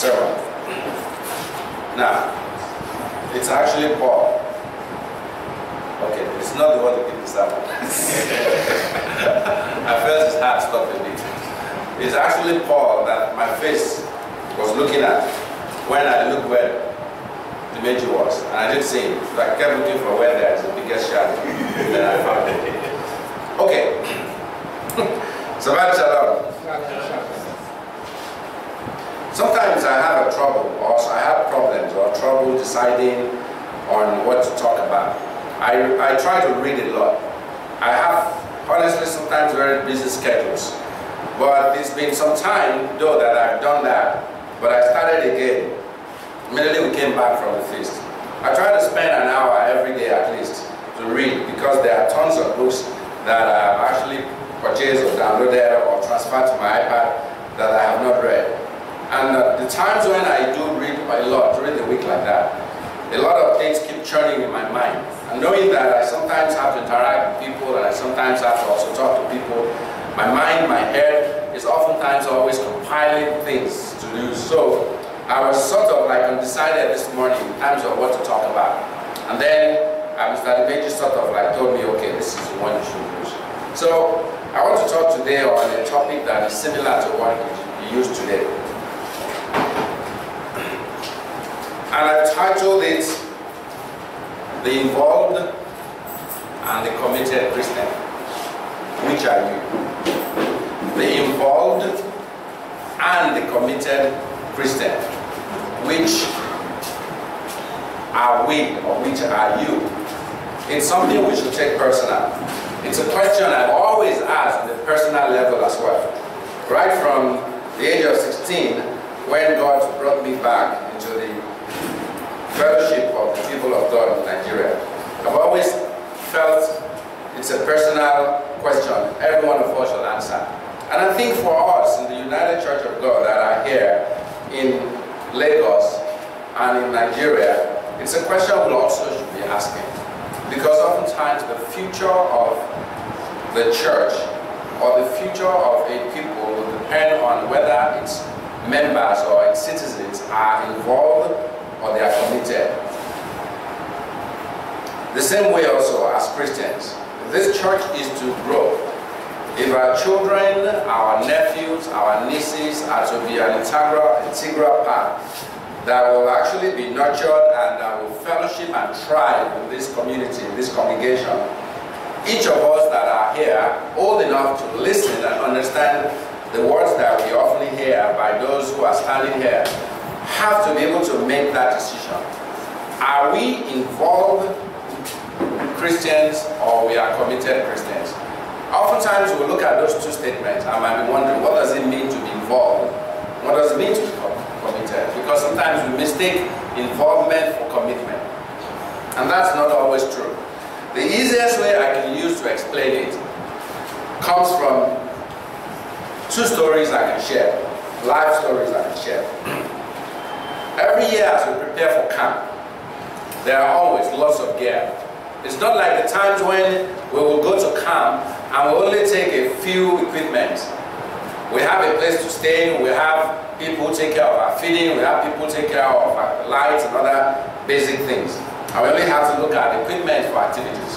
sermon. Now, it's actually Paul. Okay, it's not the one to give the sermon. I felt his heart stop a bit. It's actually Paul that my face was looking at when I looked where the image was. And I didn't see it. So I kept looking for where there is the biggest shadow. Then I found it. Okay. Shabbat Shalom. Sometimes I have a trouble, or I have problems, or trouble deciding on what to talk about. I try to read a lot. I have, honestly, sometimes very busy schedules. But it's been some time, though, that I've done that. But I started again. Immediately we came back from the feast. I try to spend an hour every day at least to read, because there are tons of books that I've actually purchased or downloaded or transferred to my iPad that I have not read. And the times when I do read a lot during the week like that, a lot of things keep churning in my mind. And knowing that I sometimes have to interact with people and I sometimes have to also talk to people, my mind, my head is oftentimes always compiling things to do. So I was sort of like undecided this morning in terms of what to talk about. And then Mr. Ademeji sort of like told me, okay, this is the one you should use. So I want to talk today on a topic that is similar to what you used today. And I've titled it, The Involved and the Committed Christian. Which are you? The involved and the committed Christian. Which are we, or which are you? It's something we should take personal. It's a question I've always asked at the personal level as well. Right from the age of 16, when God brought me back into the fellowship of the people of God in Nigeria, I've always felt it's a personal question every one of us should answer. And I think for us in the United Church of God that are here in Lagos and in Nigeria, it's a question we also should be asking. Because oftentimes the future of the church or the future of a people will depend on whether its members or its citizens are involved or they are committed. The same way also as Christians, this church is to grow. If our children, our nephews, our nieces are to be an integral part that will actually be nurtured and that will fellowship and thrive in this community, in this congregation, each of us that are here, old enough to listen and understand the words that we often hear by those who are standing here, have to be able to make that decision. Are we involved Christians or we are committed Christians? Oftentimes we look at those two statements and might be wondering, what does it mean to be involved? What does it mean to be committed? Because sometimes we mistake involvement for commitment. And that's not always true. The easiest way I can use to explain it comes from two stories I can share, life stories I can share. Every year as we prepare for camp, there are always lots of gear. It's not like the times when we will go to camp and we only take a few equipment. We have a place to stay, we have people who take care of our feeding, we have people who take care of our lights and other basic things. And we only have to look at equipment for activities.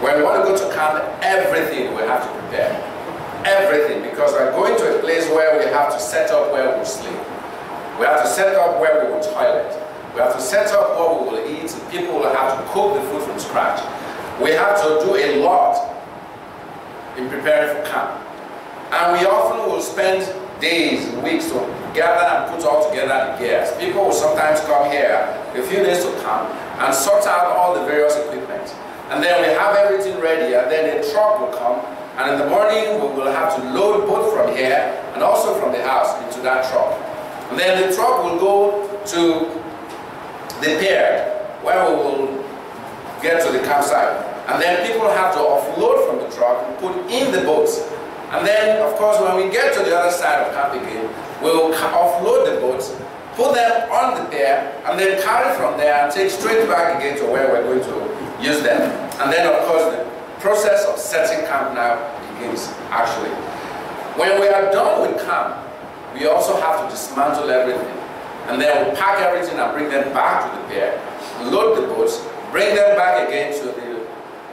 When we want to go to camp, everything we have to prepare. Everything, because we're going to a place where we have to set up where we will sleep. We have to set up where we will toilet. We have to set up what we will eat. People will have to cook the food from scratch. We have to do a lot in preparing for camp. And we often will spend days, weeks to gather and put all together the gears. People will sometimes come here a few days to camp and sort out all the various equipment. And then we have everything ready, and then a truck will come, and in the morning we will have to load both from here and also from the house into that truck. And then the truck will go to the pier where we will get to the campsite. And then people have to offload from the truck and put in the boats. And then, of course, when we get to the other side of camp again, we will offload the boats, put them on the pier, and then carry from there and take straight back again to where we're going to use them. And then, of course, the process of setting camp now begins, actually. When we are done with camp, we also have to dismantle everything. and then we'll pack everything and bring them back to the pier, load the boats, bring them back again to the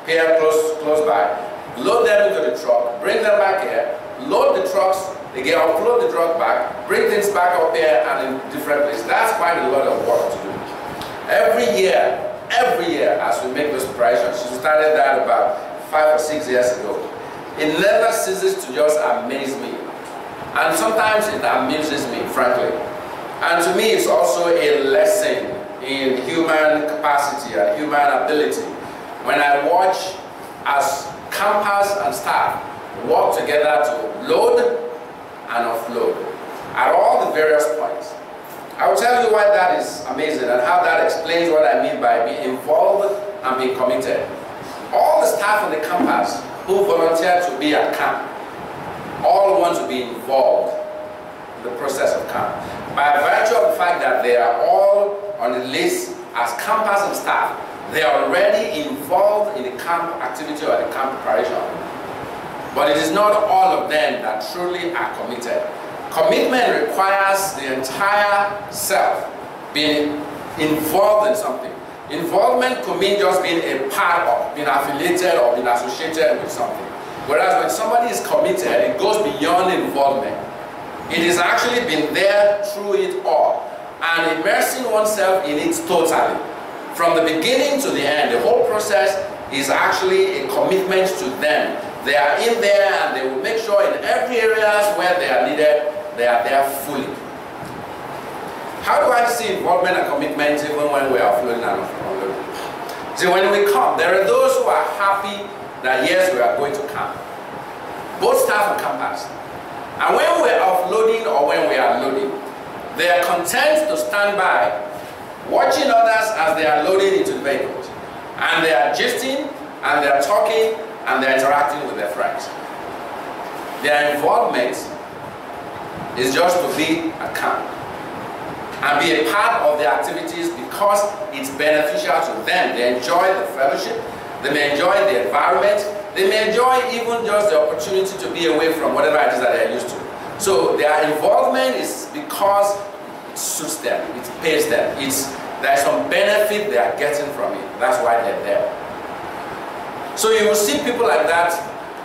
pier close by, load them into the truck, bring them back here, load the trucks again, offload the truck back, bring things back up here and in different places. That's quite a lot of work to do. Every year, as we make those preparations, we started that about 5 or 6 years ago. It never ceases to just amaze me. And sometimes it amuses me, frankly. And to me, it's also a lesson in human capacity and human ability. When I watch as campers and staff work together to load and offload at all the various points. I will tell you why that is amazing and how that explains what I mean by being involved and being committed. All the staff on the campus who volunteer to be at camp all want to be involved in the process of camp. By virtue of the fact that they are all on the list as campers and staff, they are already involved in the camp activity or the camp preparation. But it is not all of them that truly are committed. Commitment requires the entire self being involved in something. Involvement could mean just being a part of, being affiliated or being associated with something. Whereas when somebody is committed, it goes beyond involvement. It is actually been there through it all and immersing oneself in it totally. From the beginning to the end, the whole process is actually a commitment to them. They are in there and they will make sure in every areas where they are needed, they are there fully. How do I see involvement and commitment even when we are offloading and unloading? See, when we come, there are those who are happy that yes, we are going to camp. Both staff and campers. And when we are offloading or when we are loading, they are content to stand by, watching others as they are loading into the vehicles. And they are gisting, and they are talking, and they are interacting with their friends. Their involvement is just to be at camp and be a part of the activities because it's beneficial to them. They enjoy the fellowship, they may enjoy the environment, they may enjoy even just the opportunity to be away from whatever it is that they're used to. So their involvement is because it suits them, it pays them, there's some benefit they are getting from it. That's why they're there. So you will see people like that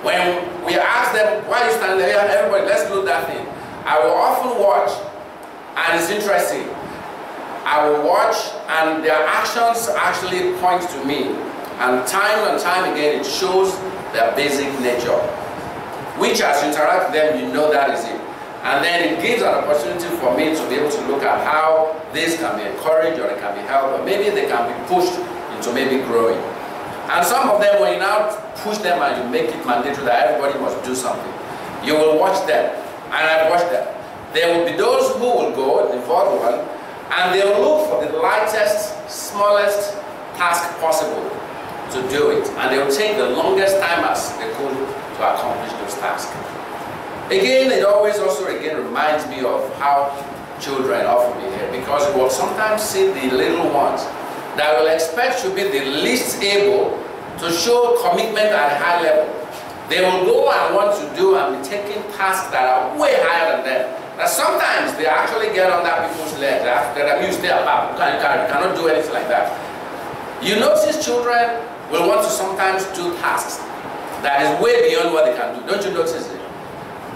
when we ask them, why are you standing there? Everybody, let's load that thing. I will often watch, and it's interesting. I will watch, and their actions actually point to me. And time again, it shows their basic nature. Which, as you interact with them, you know that is it. And then it gives an opportunity for me to be able to look at how this can be encouraged or it can be helped, or maybe they can be pushed into maybe growing. And some of them, when you now push them and you make it mandatory that everybody must do something, you will watch them, and I've watched them. There will be those who will go, the involved one, and they will look for the lightest, smallest task possible to do it. And they will take the longest time as they could to accomplish those tasks. Again, it always also reminds me of how children often behave, because you will sometimes see the little ones that will expect to be the least able to show commitment at a high level. They will go and want to do and be taking tasks that are way higher than them. Now sometimes they actually get on that people's legs. They're used to about. You cannot do anything like that. You notice children will want to sometimes do tasks that is way beyond what they can do. Don't you notice it?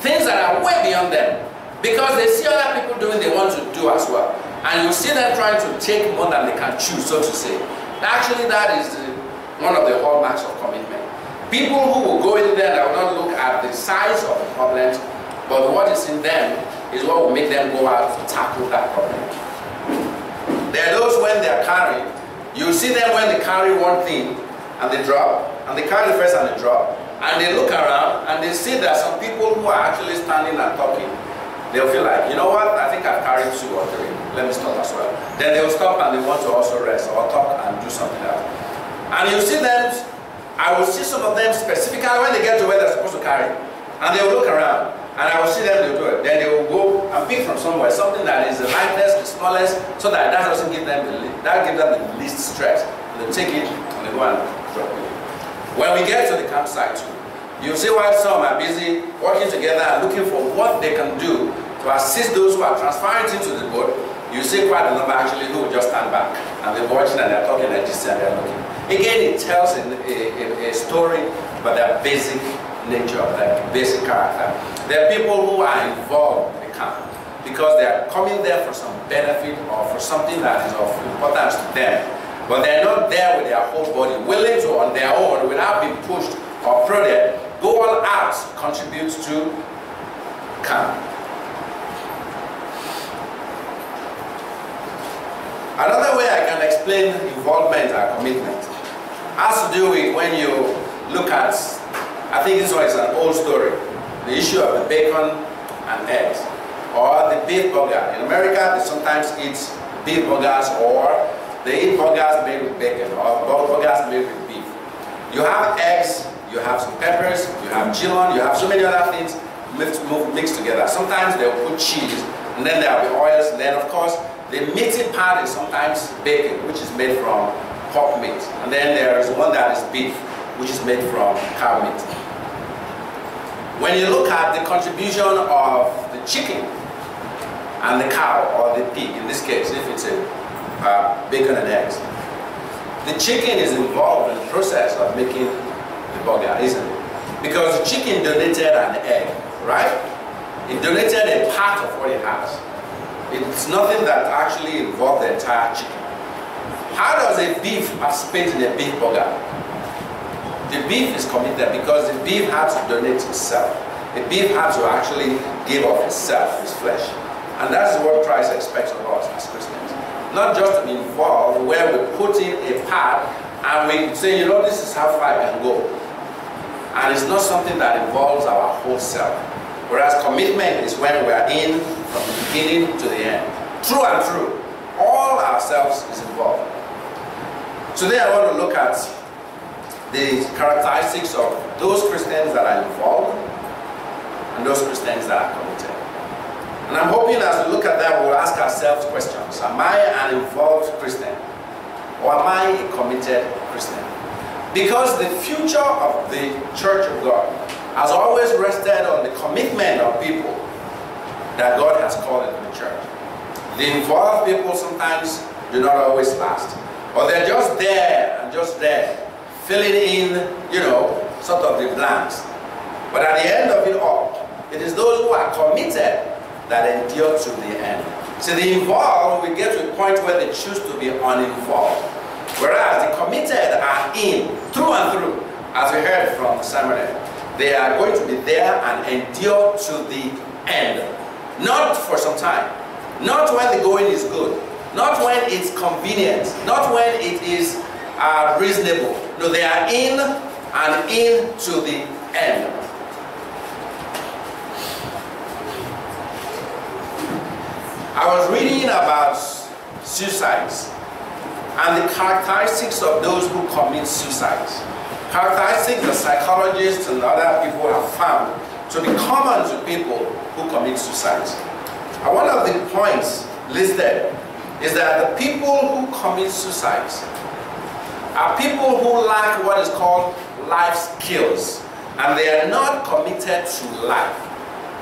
Things that are way beyond them. Because they see other people doing, they want to do as well. And you see them trying to take more than they can choose, so to say. Actually, that is one of the hallmarks of commitment. People who will go in there that will not look at the size of the problems, but what is in them is what will make them go out to tackle that problem. There are those when they are carrying, you see them when they carry one thing and they drop, and they carry the first and they drop, and they look around and they see there are some people who are actually standing and talking. They'll feel like, you know what, I think I've carried 2 or 3, let me stop as well. Then they'll stop and they want to also rest or talk and do something else. And you see them, I will see some of them specifically when they get to where they're supposed to carry. And they will look around, and I will see them, they'll do it. Then they will go and pick from somewhere, something that is the lightest, the smallest, so that that doesn't give them the least stress. They'll take it and they go and drop it. When we get to the campsite too, you'll see why some are busy working together and looking for what they can do to assist those who are transferring into the boat, You see quite a number actually who will just stand back and they're watching and they're talking and they're looking. Again, it tells a story about their basic nature, their basic character. There are people who are involved in the camp because they are coming there for some benefit or for something that is of importance to them. But they're not there with their whole body, willing to, on their own, without being pushed or prodded, go all out, contribute to camp. Another way I can explain involvement and commitment has to do with when you look at, I think this one is an old story, the issue of the bacon and eggs, or the beef burger. In America, they sometimes eat beef burgers, or they eat burgers made with bacon, or burgers made with beef. You have eggs, you have some peppers, you have gillon, you have so many other things mixed together. Sometimes they'll put cheese, and then there will be oils, and then of course, the meaty part is sometimes bacon, which is made from pork meat. And then there is one that is beef, which is made from cow meat. When you look at the contribution of the chicken and the cow, or the pig, in this case, if it's a bacon and eggs, the chicken is involved in the process of making the burger, isn't it? Because the chicken donated an egg, right? It donated a part of what it has. It's nothing that actually involved the entire chicken. How does a beef participate in a beef burger? The beef is committed because the beef had to donate itself. The beef had to actually give of itself, its flesh. And that's what Christ expects of us as Christians. Not just to be involved where we put in a part and we say, you know, this is how far I can go. And it's not something that involves our whole self. Whereas commitment is when we are in from the beginning to the end. True and true. All ourselves is involved. Today I want to look at the characteristics of those Christians that are involved and those Christians that are committed. And I'm hoping as we look at that, we'll ask ourselves questions. Am I an involved Christian? Or am I a committed Christian? Because the future of the Church of God has always rested on the commitment of people that God has called into the church. The involved people sometimes do not always last. Or they're just there and just there, filling in, you know, sort of the blanks. But at the end of it all, it is those who are committed that endure to the end. So the involved will get to a point where they choose to be uninvolved. Whereas the committed are in, through and through, as we heard from the sermon. They are going to be there and endure to the end. Not for some time. Not when the going is good. Not when it's convenient. Not when it is reasonable. No, they are in and in to the end. I was reading about suicides and the characteristics of those who commit suicides. Characteristics that psychologists and other people have found to be common to people who commit suicides. And one of the points listed is that the people who commit suicides are people who lack what is called life skills, and they are not committed to life.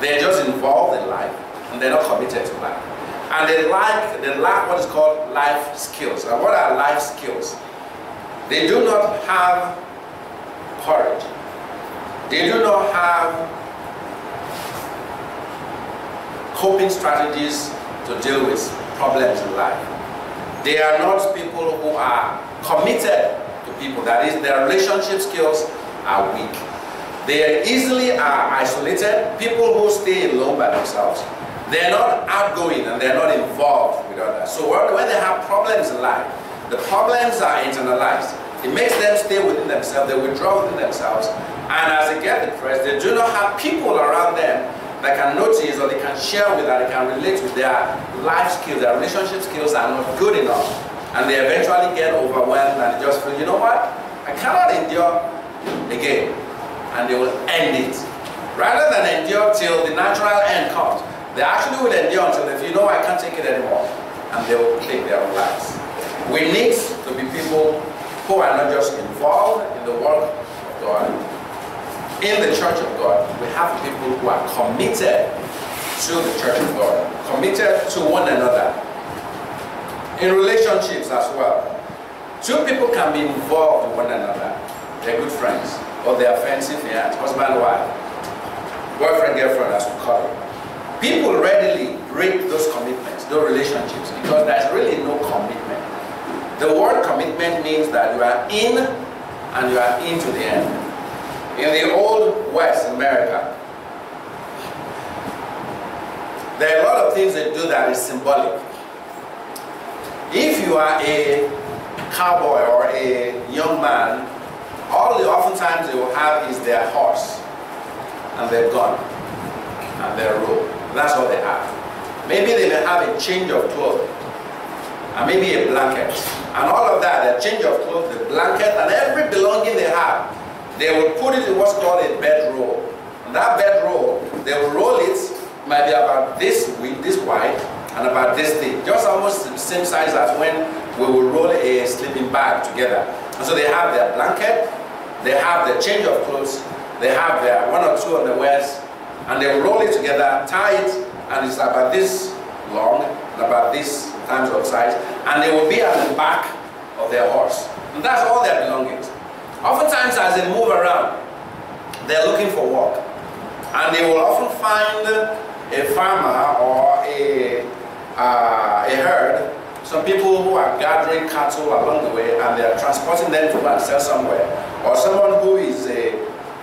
They're just involved in life, and they're not committed to life. And they lack what is called life skills. And what are life skills? They do not have courage. They do not have coping strategies to deal with problems in life. They are not people who are committed to people. That is, their relationship skills are weak. They easily are isolated, people who stay alone by themselves. They're not outgoing and they're not involved with others. So when they have problems in life, the problems are internalized. It makes them stay within themselves, they withdraw within themselves, and as they get depressed, they do not have people around them that can notice or they can share with, that they can relate with. Their life skills, their relationship skills are not good enough, and they eventually get overwhelmed and they just feel, you know what, I cannot endure again, and they will end it. Rather than endure till the natural end comes, they actually will endure until they feel, you know, I can't take it anymore, and they will take their own lives. We need to be people who are not just involved in the work of God. In the Church of God, we have people who are committed to the Church of God, committed to one another, In relationships as well. Two people can be involved with one another. They're good friends, or they're offensive, yeah, husband and wife, boyfriend, girlfriend, as we call it. People readily break those commitments, those relationships, because there's really no commitment. The word commitment means that you are in and you are into the end. In the old West America, there are a lot of things they do that is symbolic. If you are a cowboy or a young man, oftentimes they will have is their horse and their gun and their robe. That's all they have. Maybe they may have a change of clothes and maybe a blanket. And all of that, the change of clothes, the blanket, and every belonging they have, they will put it in what's called a bedroll. And that bedroll, they will roll it, might be about this wide and about this thick. Just almost the same size as when we will roll a sleeping bag together. And so they have their blanket, they have their change of clothes, they have their one or two on the waist, and they will roll it together, tie it, and it's about this long, and about this times of size, and they will be at the back of their horse. And that's all their belongings. Oftentimes as they move around, they're looking for work. And they will often find a farmer or a herd, some people who are gathering cattle along the way and they are transporting them to go and sell somewhere. Or someone who is a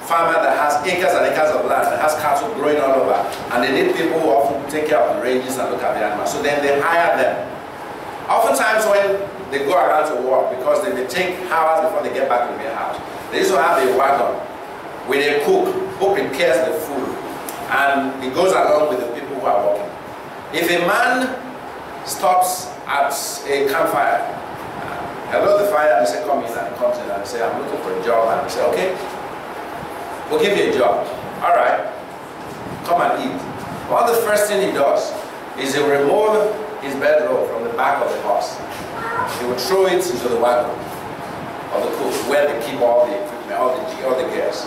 farmer that has acres and acres of land and has cattle growing all over, and they need people who often take care of the ranges and look at the animals. So then they hire them. Oftentimes when they go around to work, because they may take hours before they get back to their house, they used to have a wagon with a cook who prepares the food, and he goes along with the people who are working. If a man stops at a campfire, hello the fire, and they say come in, and he comes in and they say I'm looking for a job, and they say okay, we'll give you a job. All right, come and eat. Well, the first thing he does is he will remove his bedroll from the back of the horse. He will throw it into the wagon of the cook where they keep all the equipment, all the gears.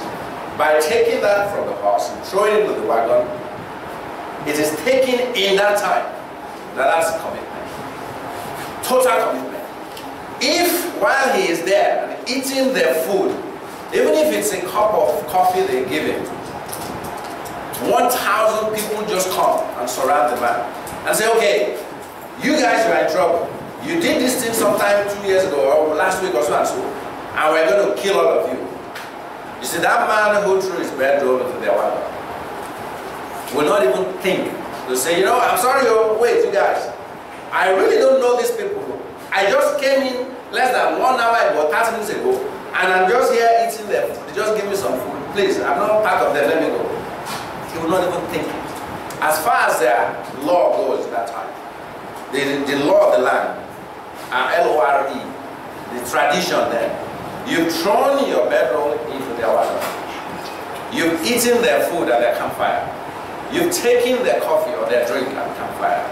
By taking that from the horse and throwing it into the wagon, it is taken in that time. That's commitment. Total commitment. If while he is there and eating their food, even if it's a cup of coffee they give him, 1,000 people just come and surround the man and say, okay, you guys are in trouble. You did this thing sometime 2 years ago or last week or so and so, and we're going to kill all of you. You see, that man who threw his bedroll into their wagon will not even think. They'll say, you know, I'm sorry, wait, you guys. I really don't know these people. I just came in less than 1 hour ago, 30 minutes ago, and I'm just here eating them. They just give me some food. Please, I'm not part of them, let me go. He will not even think. As far as their law goes at that time, the law of the land, L-O-R-E, the tradition there, you've thrown your bedroll into their water. You've eaten their food at their campfire. You've taken their coffee or their drink at the campfire.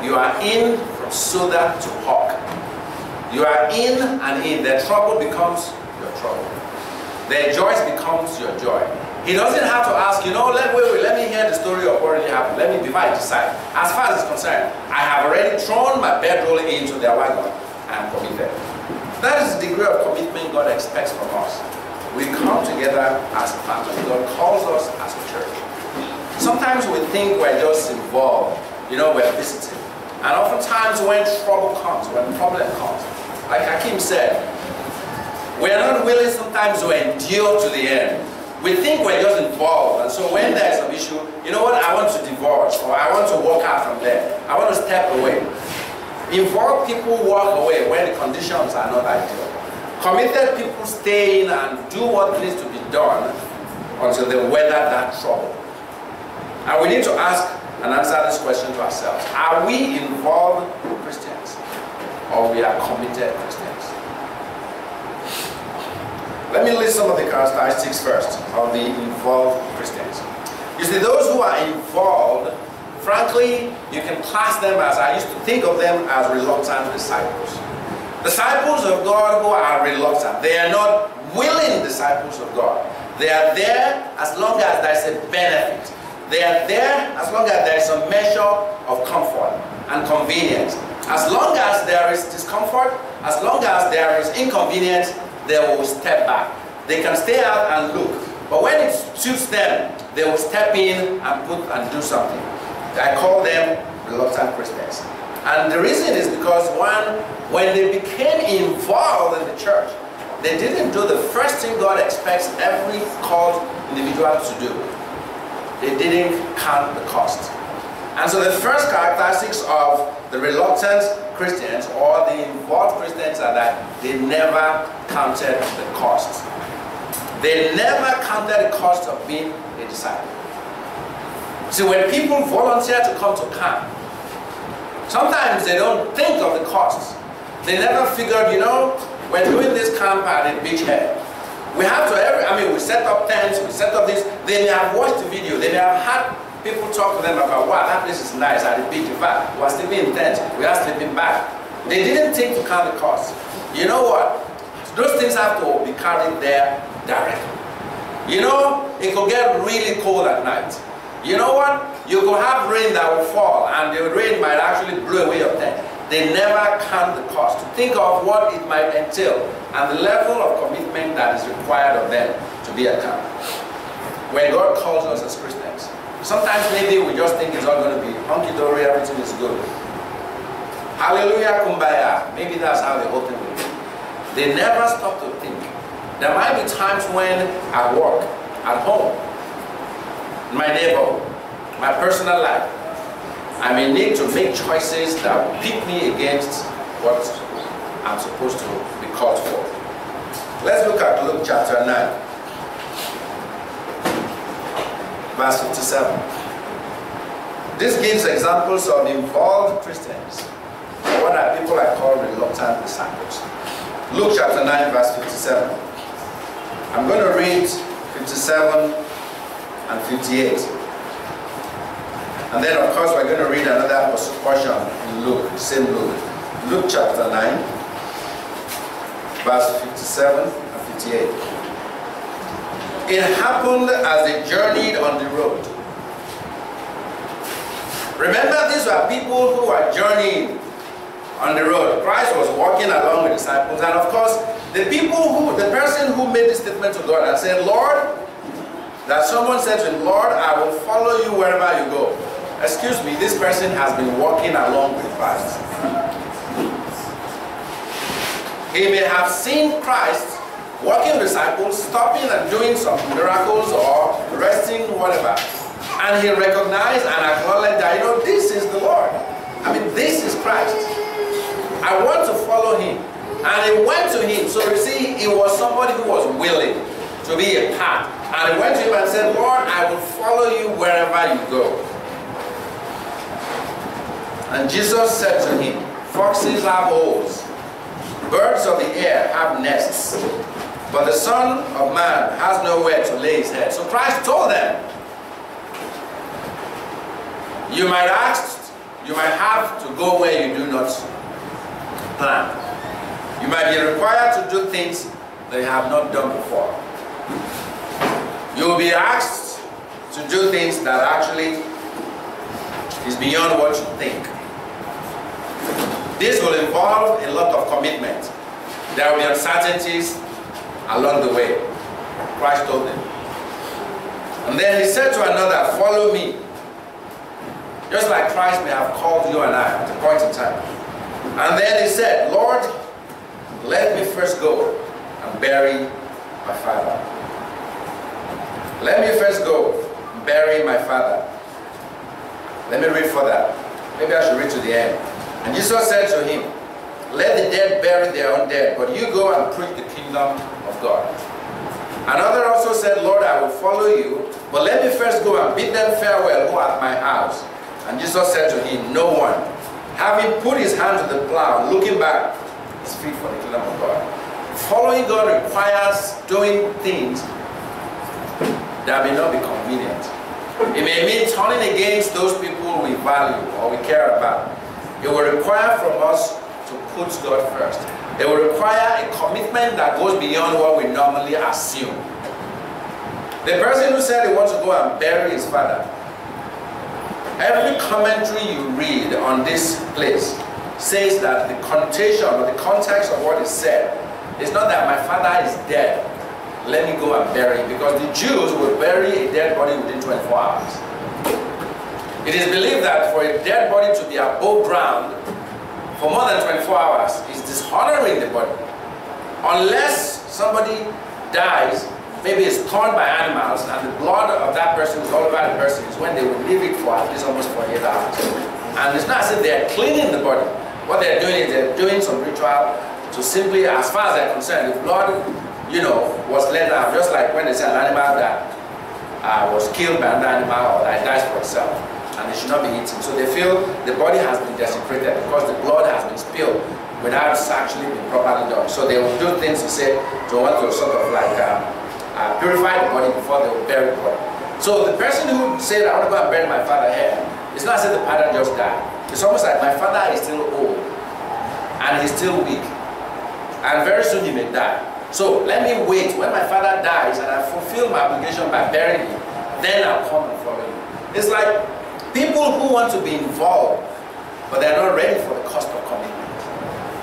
You are in from soda to hawk. You are in and in. Their trouble becomes your trouble. Their joy becomes your joy. He doesn't have to ask, you know, let me hear the story of what really happened. Let me, before I decide. As far as it's concerned, I have already thrown my bedroll into their wagon. I am committed. That is the degree of commitment God expects from us. We come together as a family. God calls us as a church. Sometimes we think we're just involved, you know, we're visiting. And oftentimes when trouble comes, when problem comes, like Hakim said, we're not willing sometimes to endure to the end. We think we're just involved, and so when there's an issue, you know what, I want to divorce, or I want to walk out from there. I want to step away. Involved people walk away when the conditions are not ideal. Committed people stay in and do what needs to be done until they weather that trouble. And we need to ask and answer this question to ourselves. Are we involved Christians, or we are committed Christians? Let me list some of the characteristics first of the involved Christians. You see, those who are involved, frankly, you can class them as, I used to think of them as reluctant disciples. Disciples of God who are reluctant. They are not willing disciples of God. They are there as long as there is a benefit. They are there as long as there is a measure of comfort and convenience. As long as there there is discomfort, as long as there is inconvenience, they will step back. They can stay out and look. But when it suits them, they will step in and do something. I call them reluctant Christians. And the reason is because when they became involved in the church, they didn't do the first thing God expects every called individual to do. They didn't count the cost. And so the first characteristics of the reluctant Christians or the involved Christians are that they never counted the cost. They never counted the cost of being a disciple. See, when people volunteer to come to camp, sometimes they don't think of the costs. They never figured, we're doing this camp at a beachhead. We have to, we set up tents, we set up this. They may have watched the video. They may have had people talk to them about, wow, that place is nice at the beach. In fact, we're sleeping in tents. We are sleeping back. They didn't think to count the costs. You know what? Those things have to be carried there directly. It could get really cold at night. You know what? You could have rain that will fall, and the rain might actually blow away your tent. They never count the cost to think of what it might entail and the level of commitment that is required of them to be at camp. When God calls us as Christians, sometimes maybe we just think it's all going to be hunky-dory, everything is good. Hallelujah, kumbaya. Maybe that's how the whole thing will be. They never stop to think. There might be times when at work, at home, in my neighborhood, my personal life, I may need to make choices that will pit me against what I'm supposed to be called for. Let's look at Luke chapter 9, verse 57. This gives examples of involved Christians, what are people I call reluctant disciples. Luke chapter 9, verse 57. I'm going to read 57 and 58. And then, of course, we're going to read another portion in Luke, same Luke. Luke chapter 9, verse 57 and 58. It happened as they journeyed on the road. Remember, these were people who were journeying on the road. Christ was walking along with disciples. And of course, the person who made this statement to God and said, Lord, that someone said to him, Lord, I will follow you wherever you go. Excuse me, this person has been walking along with Christ. He may have seen Christ walking with disciples, stopping and doing some miracles or resting, whatever. And he recognized and acknowledged that, this is the Lord. This is Christ. I want to follow him. And he went to him. So you see, he was somebody who was willing to be a part. And he went to him and said, Lord, I will follow you wherever you go. And Jesus said to him, foxes have holes, birds of the air have nests, but the Son of Man has nowhere to lay his head. So Christ told them, you might have to go where you do not plan. You might be required to do things that you have not done before. You will be asked to do things that actually is beyond what you think. This will involve a lot of commitment. There will be uncertainties along the way. Christ told them. And then he said to another, follow me. Just like Christ may have called you and I at a point in time. And then he said, Lord, let me first go and bury my father. Let me first go and bury my father. Let me read further. Maybe I should read to the end. And Jesus said to him, let the dead bury their own dead, but you go and preach the kingdom of God. Another also said, Lord, I will follow you, but let me first go and bid them farewell who are at my house. And Jesus said to him, no one, having put his hand to the plow, looking back, is fit for the kingdom of God. Following God requires doing things that may not be convenient. It may mean turning against those people we value or we care about. It will require from us to put God first. It will require a commitment that goes beyond what we normally assume. The person who said he wants to go and bury his father, every commentary you read on this place says that the connotation or the context of what is said is not that my father is dead, let me go and bury him, because the Jews will bury a dead body within 24 hours. It is believed that for a dead body to be above ground for more than 24 hours is dishonoring the body. Unless somebody dies, maybe it's torn by animals, and the blood of that person is all over the person, is when they will leave it for at least almost 48 hours. And it's not as if they're cleaning the body. What they're doing is they're doing some ritual to simply, as far as they're concerned, the blood, was let out, just like when they say an animal that was killed by another animal or that dies for itself, and it should not be eaten. So they feel the body has been desecrated because the blood has been spilled without actually being properly done. So they will do things to want to sort of like purify the body before they will bury the body. So the person who said, I want to go and bury my father here, it's not as if the father just died. It's almost like my father is still old and he's still weak, and very soon he may die. So let me wait. When my father dies and I fulfill my obligation by burying him, then I'll come and follow you. It's like people who want to be involved, but they're not ready for the cost of commitment.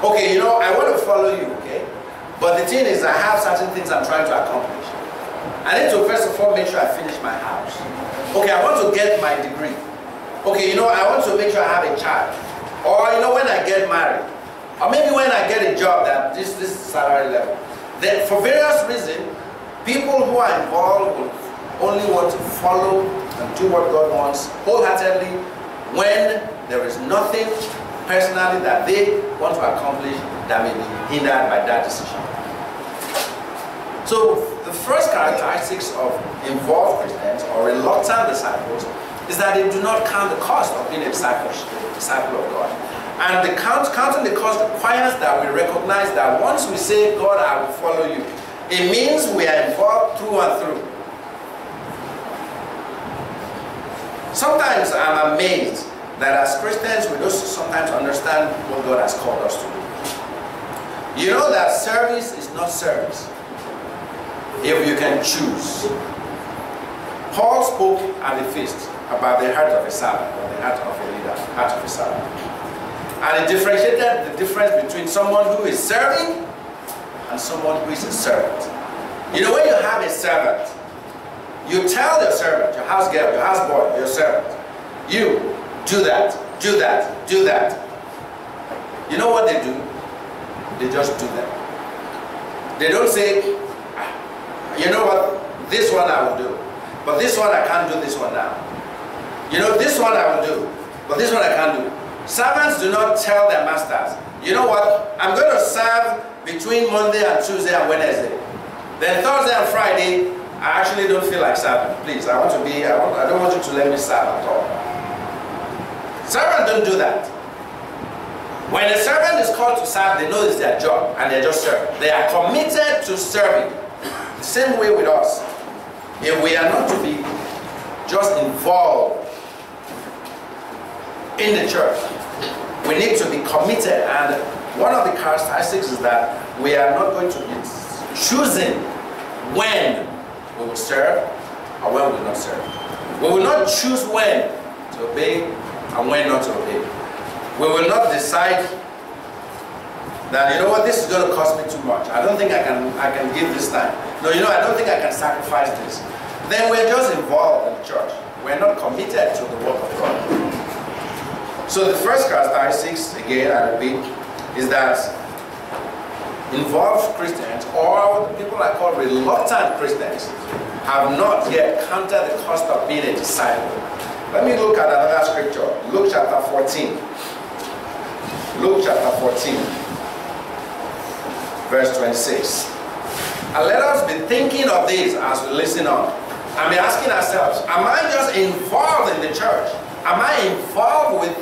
Okay, I want to follow you, okay? But the thing is, I have certain things I'm trying to accomplish. I need to first of all make sure I finish my house. Okay, I want to get my degree. Okay, I want to make sure I have a child. Or, when I get married. Or maybe when I get a job that this salary level. Then for various reasons, people who are involved will only want to follow and do what God wants wholeheartedly when there is nothing personally that they want to accomplish that may be hindered by that decision. So the first characteristics of involved Christians or reluctant disciples is that they do not count the cost of being a disciple of God. And the counting the cost requires that we recognize that once we say, God, I will follow you, it means we are involved through and through. Sometimes I'm amazed that as Christians, we don't sometimes understand what God has called us to do. You know that service is not service if you can choose. Paul spoke at the feast about the heart of a servant, or the heart of a leader, heart of a servant. And he differentiated the difference between someone who is serving and someone who is a servant. When you have a servant, you tell your servant, your house girl, your house boy, your servant, you do that, do that, do that. You know what they do? They just do that. They don't say, you know what, this one I will do, but this one I can't do this one now. This one I will do, but this one I can't do. Servants do not tell their masters, you know what, I'm going to serve between Monday and Tuesday and Wednesday. Then Thursday and Friday, I actually don't feel like serving. Please, I don't want you to let me serve at all. Servants don't do that. When a servant is called to serve, they know it's their job and they just serve. They are committed to serving. The same way with us. If we are not to be just involved in the church, we need to be committed, and one of the characteristics is that we are not going to be choosing when we will serve or when we will not serve. We will not choose when to obey and when not to obey. We will not decide that, you know what, this is going to cost me too much. I don't think I can give this time. No, I don't think I can sacrifice this. Then we're just involved in the church. We're not committed to the work of God. So the first characteristics, again, I repeat, is that involved Christians, or the people I call reluctant Christians, have not yet counted the cost of being a disciple. Let me look at another scripture. Luke chapter 14. Luke chapter 14, verse 26. And let us be thinking of this as we listen on. And be asking ourselves, am I just involved in the church? Am I involved with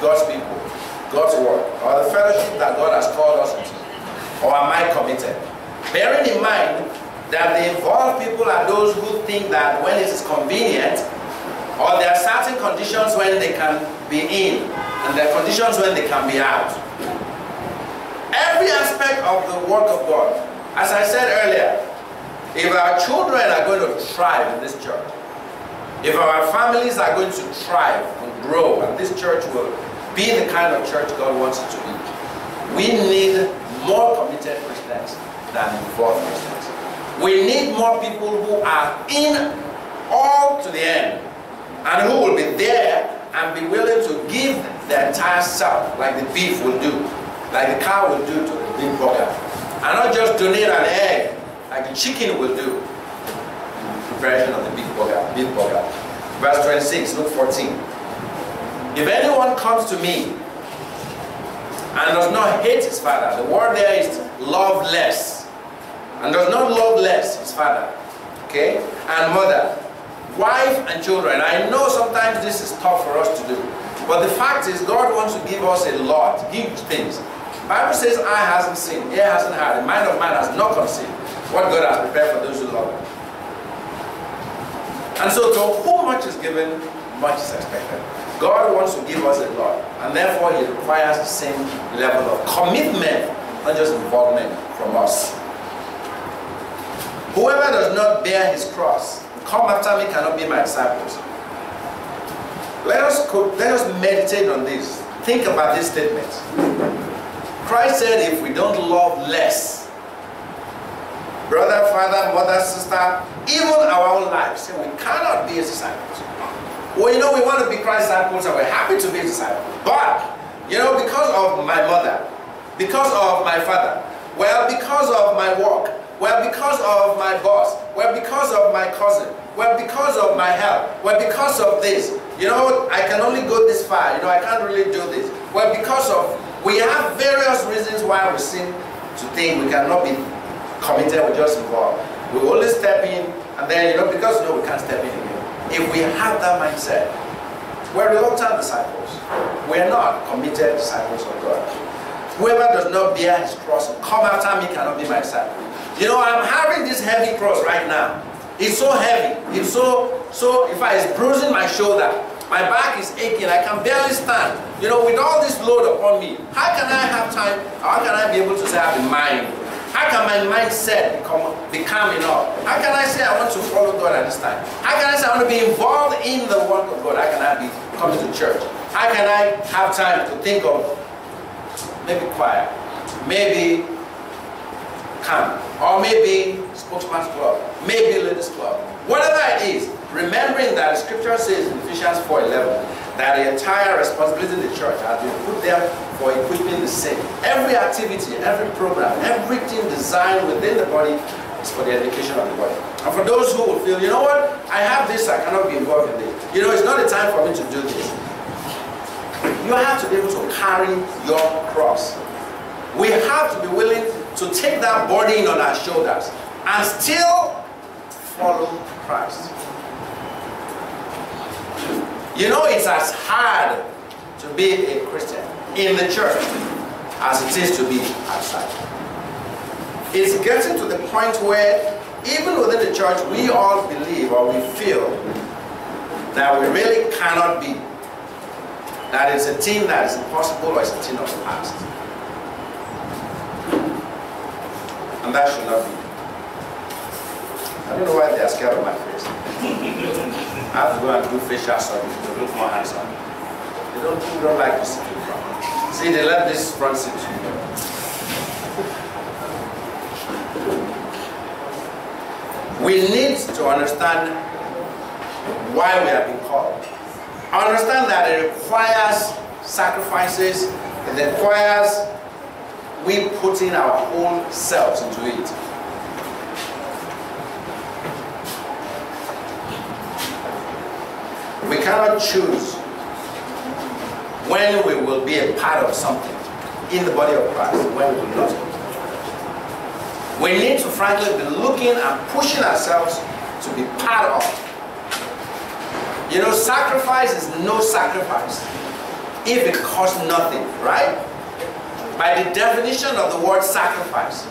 God's people, God's word, or the fellowship that God has called us into? Or am I committed? Bearing in mind that the involved people are those who think that when it is convenient, or there are certain conditions when they can be in, and there are conditions when they can be out. Every aspect of the work of God, as I said earlier, if our children are going to thrive in this church, if our families are going to thrive and grow, and this church will be the kind of church God wants it to be. We need more committed Christians than involved Christians. We need more people who are in all to the end and who will be there and be willing to give their entire self, like the beef will do, like the cow will do to the big burger, and not just donate an egg like the chicken will do in preparation of the big burger. Verse 26, Luke 14. If anyone comes to me and does not hate his father, the word there is love less, and does not love less his father, okay, and mother, wife and children. I know sometimes this is tough for us to do, but the fact is God wants to give us a lot, huge things. The Bible says eye hasn't seen, ear hasn't heard, the mind of man has not conceived what God has prepared for those who love him. And so to whom much is given, much is expected. God wants to give us a lot, and therefore he requires the same level of commitment, not just involvement from us. Whoever does not bear his cross, come after me, cannot be my disciples. Let us meditate on this. Think about this statement. Christ said if we don't love less, brother, father, mother, sister, even our own lives, we cannot be his disciples. Well, you know, we want to be Christ's disciples and we're happy to be his disciples. But, you know, because of my mother, because of my father, well, because of my work, well, because of my boss, well, because of my cousin, well, because of my health, well, because of this, you know, I can only go this far, you know, I can't really do this. Well, because of, we have various reasons why we seem to think we cannot be committed, we're just involved. We only step in, and then, you know, because, you know, we can't step in again. If we have that mindset, we're reluctant disciples. We're not committed disciples of God. Whoever does not bear his cross and come after me cannot be my disciple. You know, I'm having this heavy cross right now. It's so heavy. It's so in fact, it's bruising my shoulder. My back is aching. I can barely stand. You know, with all this load upon me, how can I have time? How can I be able to say I have the mind? How can my mindset be calm enough? How can I say I want to follow God at this time? How can I say I want to be involved in the work of God? How can I be coming to church? How can I have time to think of maybe choir, maybe camp, or maybe spokesman's club, maybe ladies club, whatever it is, remembering that the scripture says in Ephesians 4:11 that the entire responsibility of the church has been put there for equipping the saint. Every activity, every program, everything designed within the body is for the education of the body. And for those who will feel, you know what, I have this, I cannot be involved in this. You know, it's not the time for me to do this. You have to be able to carry your cross. We have to be willing to take that burden on our shoulders and still follow Christ. You know, it's as hard to be a Christian in the church as it is to be outside. It's getting to the point where even within the church we all believe or we feel that we really cannot be. That it's a thing that is impossible or it's a thing of the past. And that should not be. I don't know why they are scared of my face. I have to go and do facial surgery to look more handsome. They don't like to sit in front. See, they let this front seat. We need to understand why we have been called. Understand that it requires sacrifices. It requires we putting our whole selves into it. We cannot choose when we will be a part of something in the body of Christ, when we will not. We need to frankly be looking and pushing ourselves to be part of. You know, sacrifice is no sacrifice if it costs nothing, right? By the definition of the word sacrifice,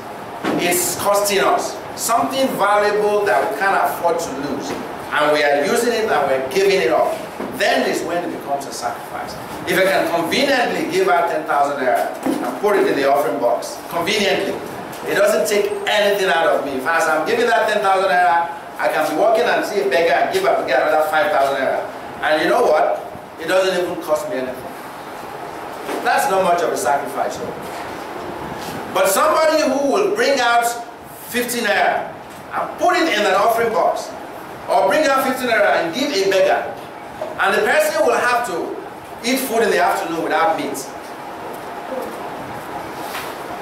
it's costing us something valuable that we can't afford to lose. And we are using it and we're giving it up. Then is when it becomes a sacrifice. If I can conveniently give out 10,000 naira and put it in the offering box, conveniently, it doesn't take anything out of me. As I'm giving that 10,000 naira, I can be walking and see a beggar and give up to get another 5,000 naira. And you know what? It doesn't even cost me anything. That's not much of a sacrifice. But somebody who will bring out 15 naira and put it in an offering box, or bring out 15 naira and give a beggar, and the person will have to eat food in the afternoon without meat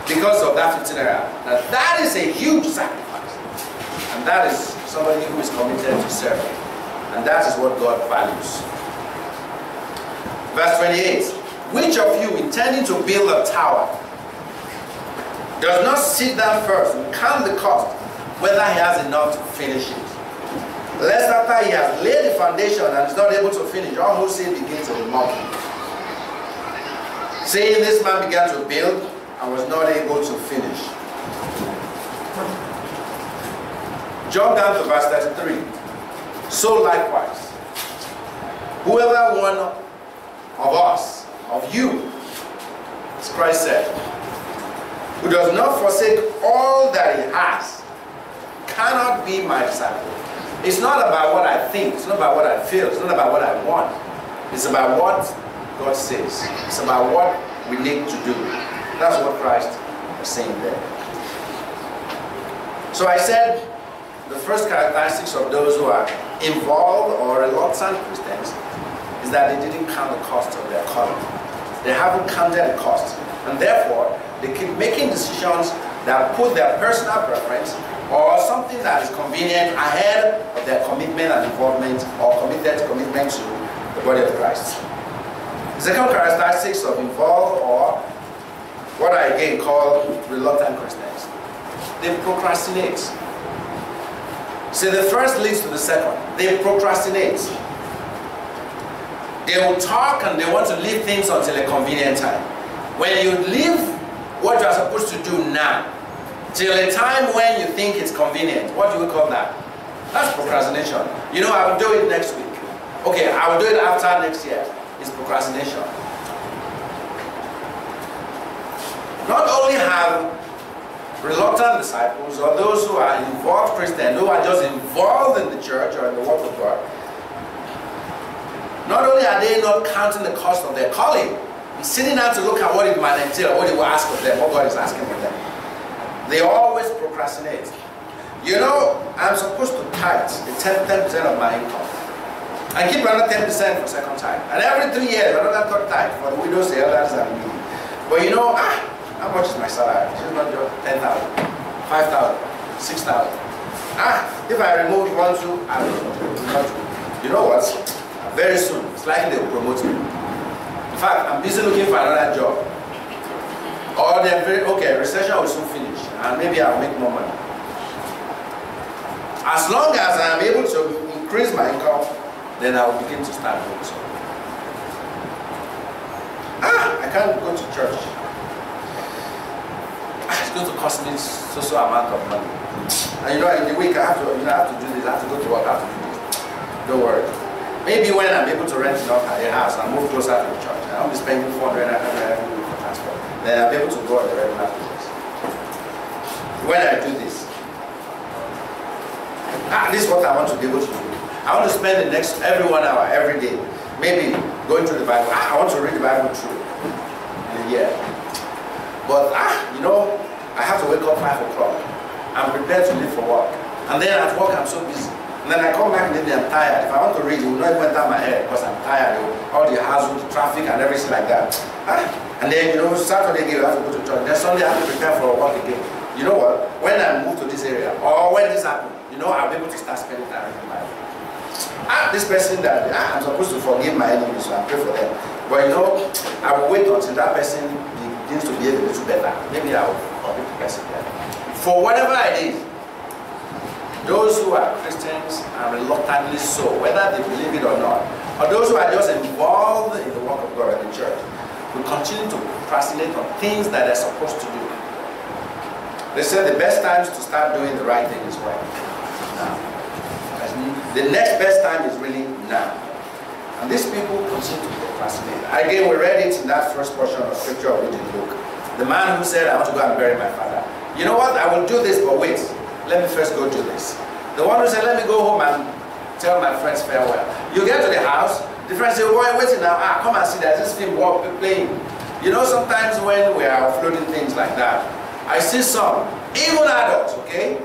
because of that 15 naira. Now that is a huge sacrifice, and that is somebody who is committed to serve, and that is what God values. Verse 28, which of you intending to build a tower does not sit down first and count the cost, whether he has enough to finish it? Lest after he has laid the foundation and is not able to finish, all who see it begins to be mocking, saying, this man began to build and was not able to finish. Jump down to verse 33. So likewise, whoever one of us, of you, as Christ said, who does not forsake all that he has, cannot be my disciple. It's not about what I think, it's not about what I feel, it's not about what I want. It's about what God says. It's about what we need to do. That's what Christ is saying there. So I said, the first characteristics of those who are involved or reluctant Christians is that they didn't count the cost of their calling. They haven't counted the cost. And therefore, they keep making decisions that put their personal preference or something that is convenient ahead of their commitment and involvement or commitment to the body of Christ. The second characteristics of involved, or what I again call reluctant Christians, they procrastinate. See, the first leads to the second. They procrastinate. They will talk and they want to leave things until a convenient time. When you leave what you are supposed to do now till a time when you think it's convenient, what do we call that? That's procrastination. You know, I will do it next week. Okay, I will do it after next year. It's procrastination. Not only have reluctant disciples or those who are involved Christians, who are just involved in the church or in the work of God, not only are they not counting the cost of their calling, sitting down to look at what it might entail, what it will ask of them, what God is asking of them, they always procrastinate. You know, I'm supposed to tithe the 10% of my income and keep another 10% for second tithe. And every 3 years, another third tithe for the widows, the elders, and me. But you know, how much is my salary? It's not just 10,000, 5,000, 6,000. If I remove 1, 2, I don't know. You know what? Very soon, it's likely they will promote me. In fact, I'm busy looking for another job. Or they're very, okay, recession will soon finish, and maybe I'll make more money. As long as I'm able to increase my income, then I will begin to start doing so. I can't go to church. It's going to cost me so amount of money. And you know, in the week I have to do this, I have to go to work, I have to do this. Don't worry. Maybe when I'm able to rent a house and move closer to the church, I'll be spending 400 every week for transport. Then I'll be able to go on the regular basis. When I do this, this is what I want to be able to do. I want to spend the next every 1 hour every day, maybe going through the Bible. I want to read the Bible through in a year. But you know, I have to wake up 5 o'clock. I'm prepared to leave for work, and then at work I'm so busy. And then I come back and maybe I'm tired. If I want to read, it will not even enter my head because I'm tired. All the hassle, the traffic, and everything like that. And then, you know, Saturday again, I have to go to church. Then Sunday I have to prepare for work again. You know what? When I move to this area, or when this happens, you know, I'll be able to start spending time in my life. This person that I'm supposed to forgive my enemies, so I pray for them. But you know, I will wait until that person begins to behave a little better. Maybe I will forgive the person better. For whatever it is, those who are Christians are reluctantly so, whether they believe it or not, or those who are just involved in the work of God in the church, will continue to procrastinate on things that they're supposed to do. They say the best times to start doing the right thing is when? Now. The next best time is really now. And these people continue to procrastinate. Again, we read it in that first portion of scripture of reading the book. The man who said, I want to go and bury my father. You know what? I will do this, but wait. Let me first go do this. The one who said, let me go home and tell my friends farewell. You get to the house, the friends say, why waiting now? Come and see, there's this film playing. You know, sometimes when we are offloading things like that, I see some, even adults, okay?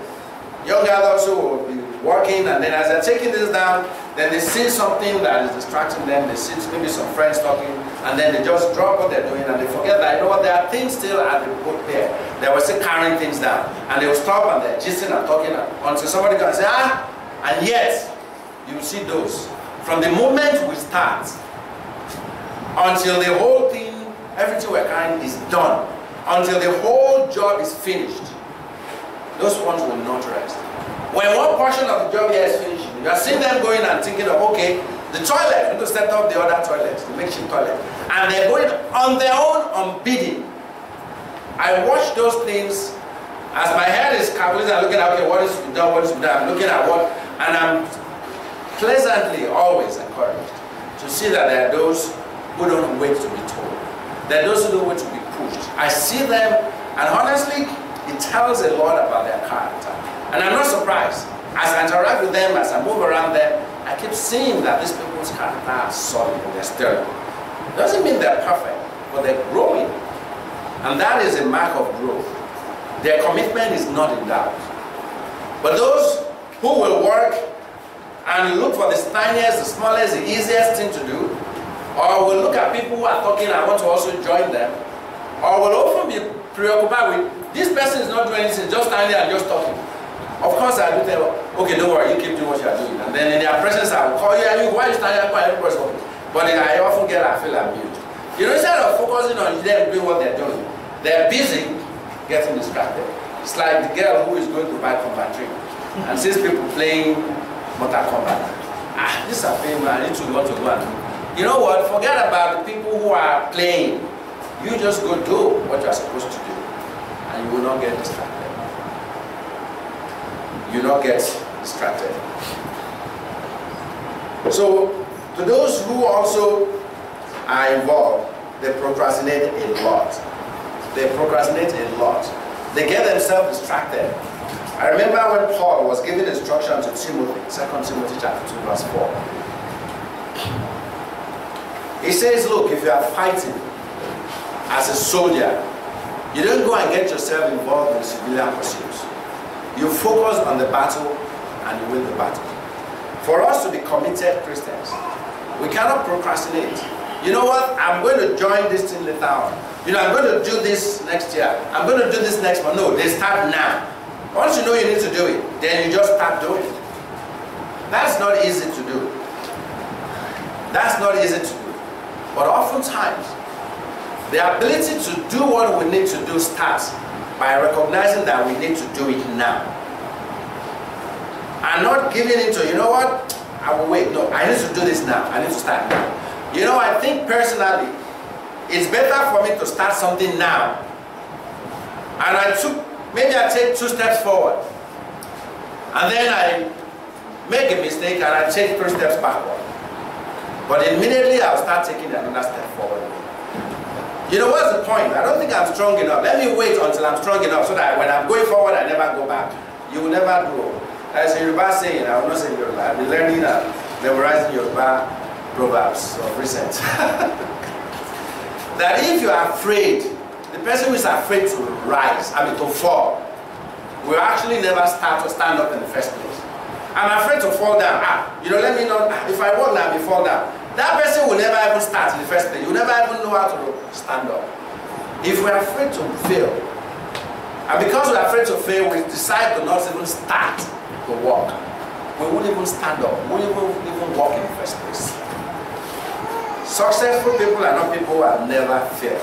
Young adults who will be working, and then as they're taking this down, then they see something that is distracting them, they see maybe some friends talking, and then they just drop what they're doing, and they forget that, you know what, there are things still at the boat there. They were still carrying things down, and they will stop and they're gisting and talking until somebody can say, ah, and yet, you will see those. From the moment we start, until the whole thing, everything we're carrying is done, until the whole job is finished, those ones will not rest. When one portion of the job here is finished, you are seeing them going and thinking of, okay, the toilet, we need to set up the other toilets, the makeshift toilet. And they're going on their own on bidding. I watch those things as my head is calculating and looking at, okay, what is to be done, what is to be done. I'm looking at what, and I'm pleasantly always encouraged to see that there are those who don't wait to be told. There are those who don't wait to be pushed. I see them, and honestly, it tells a lot about their character. And I'm not surprised. As I interact with them, as I move around them, I keep seeing that these people's character are solid and they're sterling. Doesn't mean they're perfect, but they're growing. And that is a mark of growth. Their commitment is not in doubt. But those who will work and look for the tiniest, the smallest, the easiest thing to do, or will look at people who are talking and want to also join them, or will often be preoccupied with, this person is not doing anything, just standing there and just talking. Of course, I do tell them, okay, don't worry, you keep doing what you are doing. And then in their presence, I will call you, and you, why are you standing there quiet? Everybody's talking. But I often I feel amused. You know, instead of focusing on them doing what they're doing, they're busy getting distracted. It's like the girl who is going to buy combat tree and sees people playing Mortal Kombat. Ah, this is a pain, man. I need to want to go and do. You know what? Forget about the people who are playing. You just go do what you are supposed to do, and you will not get distracted. You will not get distracted. So, to those who also are involved, they procrastinate a lot. They procrastinate a lot. They get themselves distracted. I remember when Paul was giving instruction to Timothy, 2 Timothy chapter 2, verse 4. He says, look, if you are fighting as a soldier, you don't go and get yourself involved in civilian pursuits. You focus on the battle and you win the battle. For us to be committed Christians, we cannot procrastinate. You know what? I'm going to join this thing later on. You know, I'm going to do this next year. I'm going to do this next month. No, they start now. Once you know you need to do it, then you just start doing it. That's not easy to do. That's not easy to do. But oftentimes, the ability to do what we need to do starts by recognizing that we need to do it now. And not giving into, you know what, I will wait. No, I need to do this now. I need to start now. You know, I think personally, it's better for me to start something now. And maybe I take 2 steps forward. And then I make a mistake and I take 3 steps backward. But immediately I'll start taking another step forward. You know, what's the point? I don't think I'm strong enough. Let me wait until I'm strong enough so that when I'm going forward, I never go back. You will never grow. As a Yoruba saying, I will not say Yoruba, I've been learning and memorizing Yoruba proverbs of recent. That if you are afraid, the person who is afraid to rise, to fall, will actually never start to stand up in the first place. I'm afraid to fall down. You know, let me not, if I walk down, I fall down. That person will never even start in the first place. You will never even know how to stand up. If we're afraid to fail, and because we're afraid to fail, we decide to not even start to walk. We won't even stand up. We won't even walk in the first place. Successful people are not people who have never failed.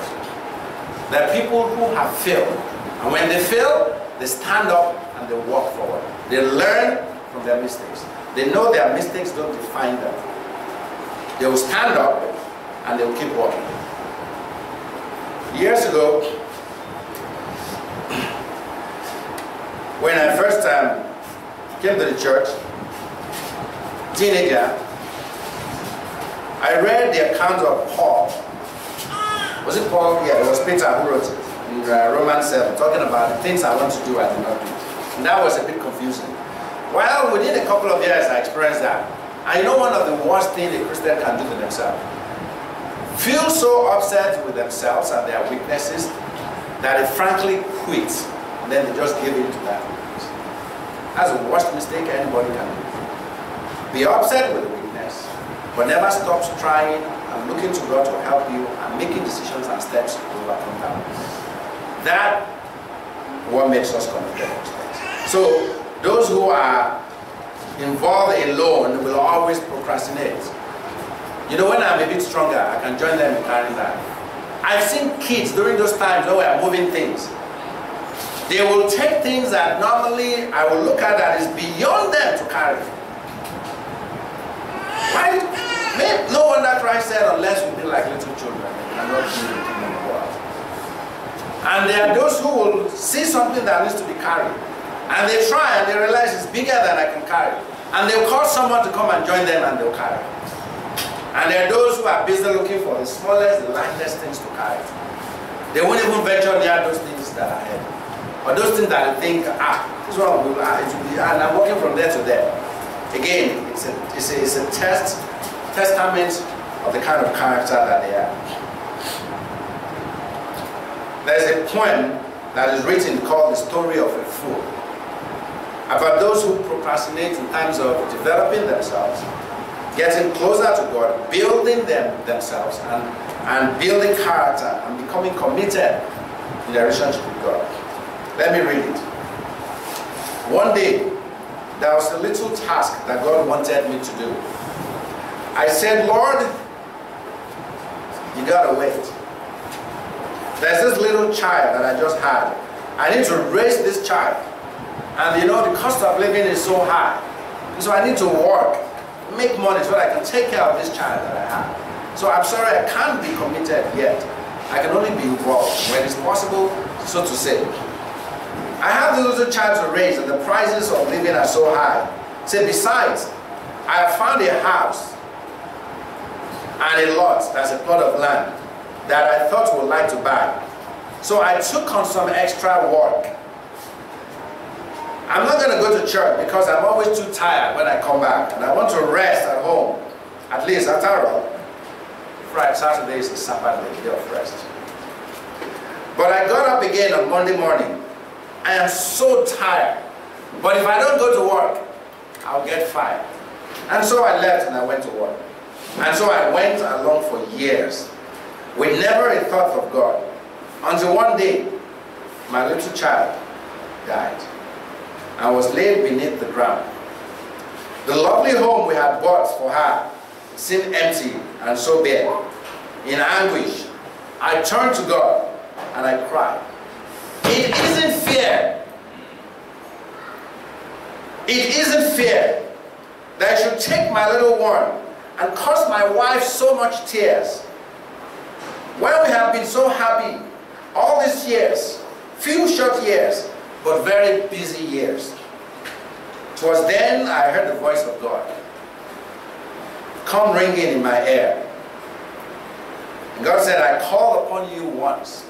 They're people who have failed. And when they fail, they stand up and they walk forward. They learn from their mistakes. They know their mistakes don't define them. They will stand up and they will keep walking. Years ago, when I first came to the church, teenager, I read the account of Paul. Was it Paul? Yeah, it was Peter who wrote it in Romans 7, talking about the things I want to do, I do not do. And that was a bit confusing. Well, within a couple of years, I experienced that. And you know one of the worst things a Christian can do to themselves? feel so upset with themselves and their weaknesses that they frankly quit, and then they just give in to that weakness. That's the worst mistake anybody can do. Be upset with the weakness, but never stop trying and looking to God to help you and making decisions and steps to overcome that. That's what makes us committed. So those who are involved alone will always procrastinate. You know, when I'm a bit stronger, I can join them in carrying that. I've seen kids during those times when we are moving things. They will take things that normally I will look at that is beyond them to carry. Why? No wonder Christ said, unless we be like little children, we cannot be in the kingdom of God. And there are those who will see something that needs to be carried. And they try and they realize it's bigger than I can carry. And they'll call someone to come and join them and they'll carry. And there are those who are busy looking for the smallest, the lightest things to carry. They won't even venture near those things that are heavy. Or those things that they think, this one will, it will be, and I'm walking from there to there. Again, it's a testament of the kind of character that they are. There's a poem that is written called The Story of a Fool, about those who procrastinate in terms of developing themselves, getting closer to God, building themselves, and building character, and becoming committed in their relationship with God. Let me read it. One day, there was a little task that God wanted me to do. I said, Lord, you gotta wait. There's this little child that I just had. I need to raise this child. And you know, the cost of living is so high. So I need to work, make money so that I can take care of this child that I have. So I'm sorry, I can't be committed yet. I can only be involved when it's possible, so to say. I have this little child to raise and the prices of living are so high. Say, besides, I have found a house and a lot, that's a plot of land, that I thought would like to buy. So I took on some extra work. I'm not going to go to church because I'm always too tired when I come back and I want to rest at home. At least, after all, Friday, Saturday is a Sabbath day of rest. But I got up again on Monday morning. I am so tired. But if I don't go to work, I'll get fired. And so I left and I went to work. And so I went along for years with never a thought of God. Until one day, my little child died and was laid beneath the ground. The lovely home we had bought for her seemed empty and so bare. In anguish, I turned to God and I cried. It isn't fair. It isn't fair that I should take my little one and cause my wife so much tears. When we have been so happy all these years, few short years, but very busy years. 'Twas then I heard the voice of God come ringing in my ear. And God said, I called upon you once,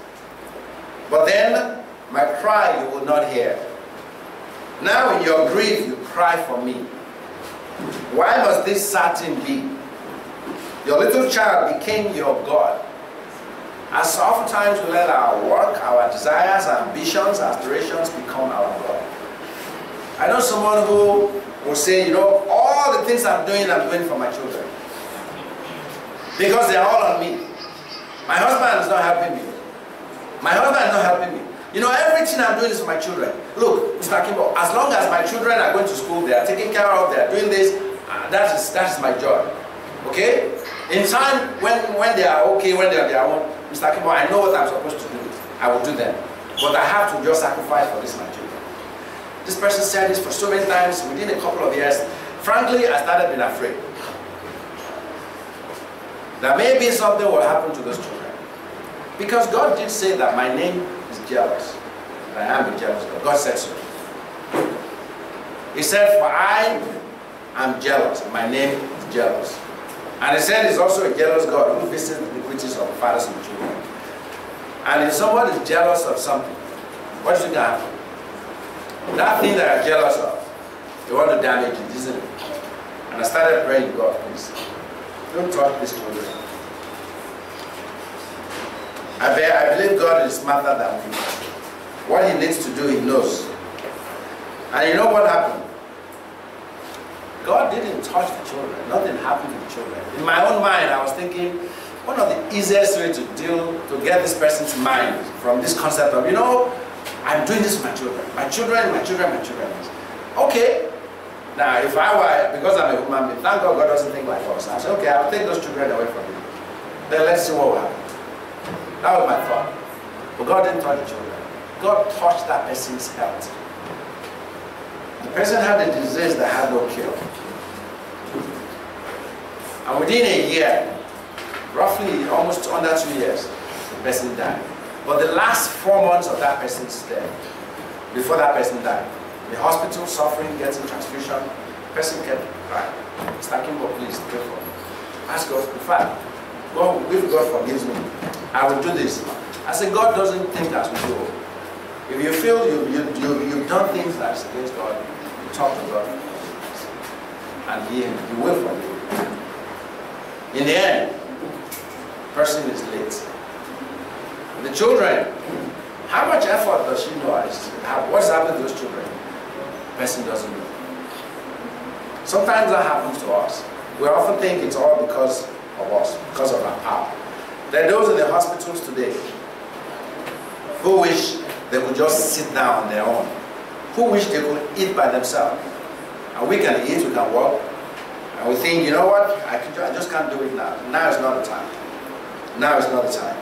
but then my cry you will not hear. Now in your grief you cry for me. Why must this sad thing be? Your little child became your God. As oftentimes we let our work, our desires, our ambitions, aspirations become our God. I know someone who will say, you know, all the things I'm doing for my children. Because they are all on me. My husband is not helping me. My husband is not helping me. You know, everything I'm doing is for my children. Look, Mr. Akinbo, as long as my children are going to school, they are taken care of, they are doing this, that is my job. Okay? In time, when they are okay, when they are their own, Mr. Akinbo, I know what I'm supposed to do. I will do them. But I have to just sacrifice for this, my children. This person said this for so many times within a couple of years. Frankly, I started being afraid that maybe something will happen to those children. Because God did say that my name is jealous. I am a jealous God. God said so. He said, for I am jealous. My name is jealous. And he said he's also a jealous God who visits the iniquities of fathers and children. And if someone is jealous of something, what is going to happen? That thing that you're jealous of, they want to damage it, isn't it? And I started praying, God, please, don't touch these children. I believe God is smarter than we. What he needs to do, he knows. And you know what happened? God didn't touch the children. Nothing happened to the children. In my own mind, I was thinking, one of the easiest ways to get this person's mind from this concept of, you know, I'm doing this with my children. My children, my children, my children. Okay. Now, if I were, because I'm a human being, thank God God doesn't think like us. I said, okay, I'll take those children away from you. Then let's see what will happen. That was my thought. But God didn't touch the children. God touched that person's health. The person had a disease that had no cure. And within a year, roughly almost under 2 years, the person died. But the last 4 months of that person's stay, before that person died, the hospital suffering, getting transfusion, the person kept crying. Mr. Akinbo, please pray for me. Ask God, in fact, God, if God forgives me, I will do this. I said, God doesn't think as we do. If you feel you've done things that's against God, you talk to God, and He will forgive you. In the end, the person is late. The children, how much effort does she know? What's happened to those children? The person doesn't know. Sometimes that happens to us. We often think it's all because of us, because of our power. There are those in the hospitals today who wish they could just sit down on their own, who wish they could eat by themselves. And we can eat, we can walk, and we think, you know what, I just can't do it now. Now is not the time. Now is not the time.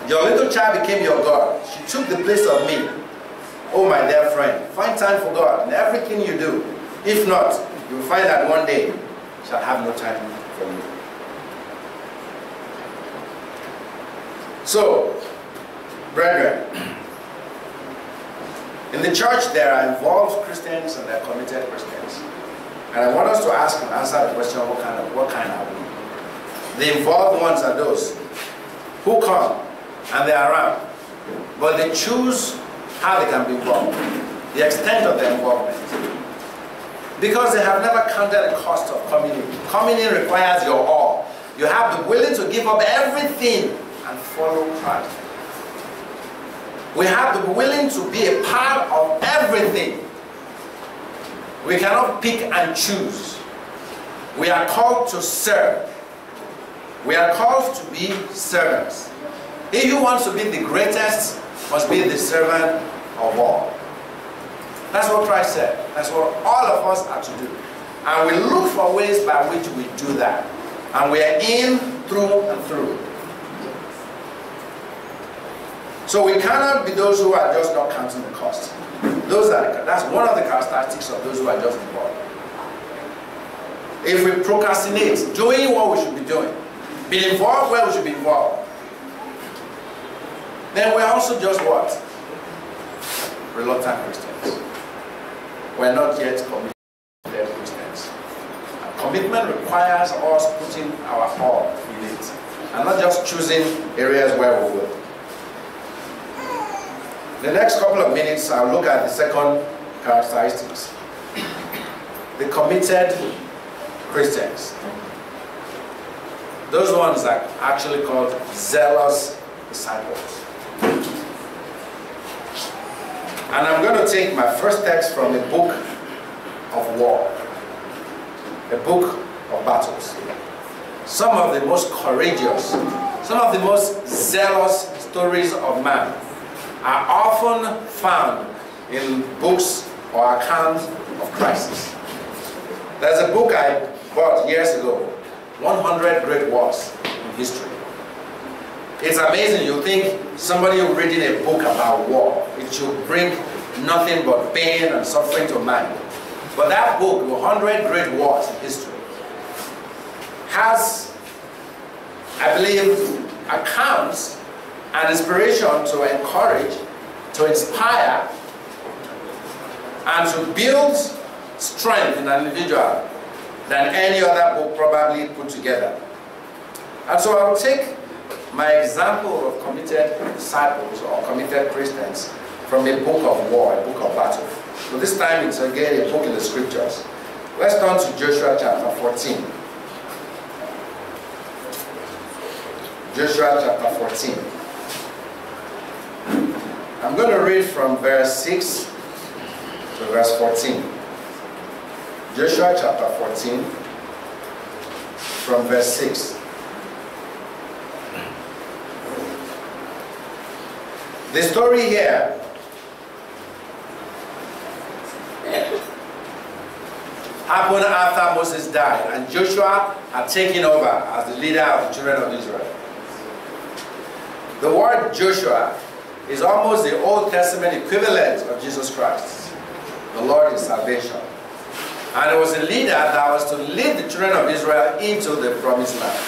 Your little child became your God. She took the place of me. Oh, my dear friend, find time for God in everything you do. If not, you will find that one day you shall have no time for you. So, brethren, in the church there are involved Christians and there are committed Christians. And I want us to ask and answer the question, what kind are we? The involved ones are those who come and they are around, but they choose how they can be involved, the extent of their involvement. Because they have never counted the cost of communion. Communion requires your all. You have to be willing to give up everything and follow Christ. We have to be willing to be a part of everything. We cannot pick and choose. We are called to serve. We are called to be servants. He who wants to be the greatest must be the servant of all. That's what Christ said. That's what all of us are to do. And we look for ways by which we do that. And we are in, through, and through. So we cannot be those who are just not counting the cost. That's one of the characteristics of those who are just involved. If we procrastinate doing what we should be doing, be involved where we should be involved, then we're also just what? Reluctant Christians. We're not yet committed Christians. And commitment requires us putting our all in it, and not just choosing areas where we will. The next couple of minutes, I'll look at the second characteristics. The committed Christians. Those ones are actually called zealous disciples. And I'm going to take my first text from a book of war, a book of battles. Some of the most courageous, some of the most zealous stories of man are often found in books or accounts of crisis. There's a book I bought years ago, 100 Great Wars in History. It's amazing. You think somebody reading a book about war, it should bring nothing but pain and suffering to mind. But that book, 100 Great Wars in History, has, I believe, accounts and inspiration to encourage, to inspire, and to build strength in an individual than any other book probably put together. And so I will take my example of committed disciples or committed Christians from a book of war, a book of battle. So this time it's again a book in the scriptures. Let's turn to Joshua chapter 14. Joshua chapter 14. I'm going to read from verse 6 to verse 14. Joshua chapter 14 from verse 6. The story here happened after Moses died and Joshua had taken over as the leader of the children of Israel. The word Joshua is almost the Old Testament equivalent of Jesus Christ. The Lord is salvation. And it was a leader that was to lead the children of Israel into the promised land.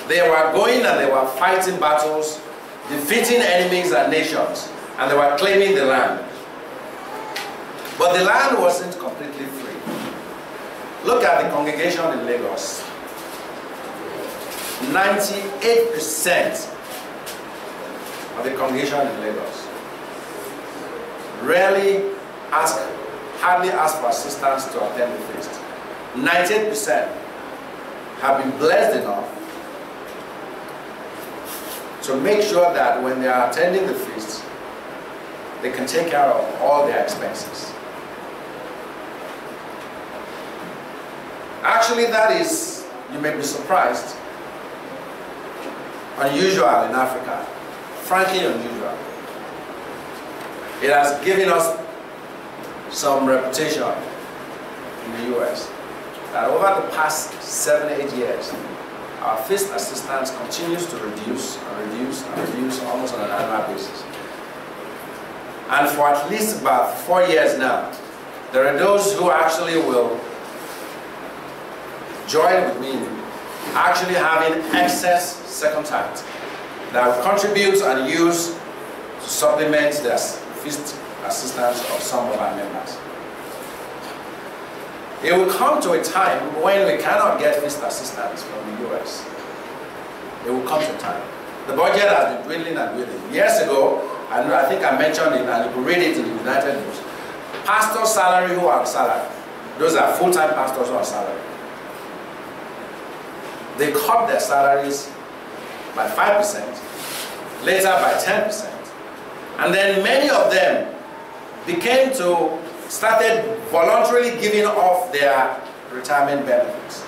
They were going and they were fighting battles, defeating enemies and nations, and they were claiming the land. But the land wasn't completely free. Look at the congregation in Lagos. 98% of the congregation in Lagos hardly ask for assistance to attend the feast. 98% have been blessed enough to make sure that when they are attending the feast, they can take care of all their expenses. Actually, that is, you may be surprised, unusual in Africa. Frankly, unusual. It has given us some reputation in the US that over the past 7-8 years, our feast assistance continues to reduce and reduce and reduce almost on an annual basis. And for at least about 4 years now, there are those who actually will join with me in actually having excess second tithe that will contribute and use to supplement the feast assistance of some of our members. It will come to a time when we cannot get feast assistance from the US. It will come to a time. The budget has been dwindling and dwindling. Years ago, I think I mentioned it, and you can read it in the United News. Pastor's salary who are on salary. Those are full-time pastors who are on salary. They cut their salaries by 5%, later by 10%. And then many of them started voluntarily giving off their retirement benefits.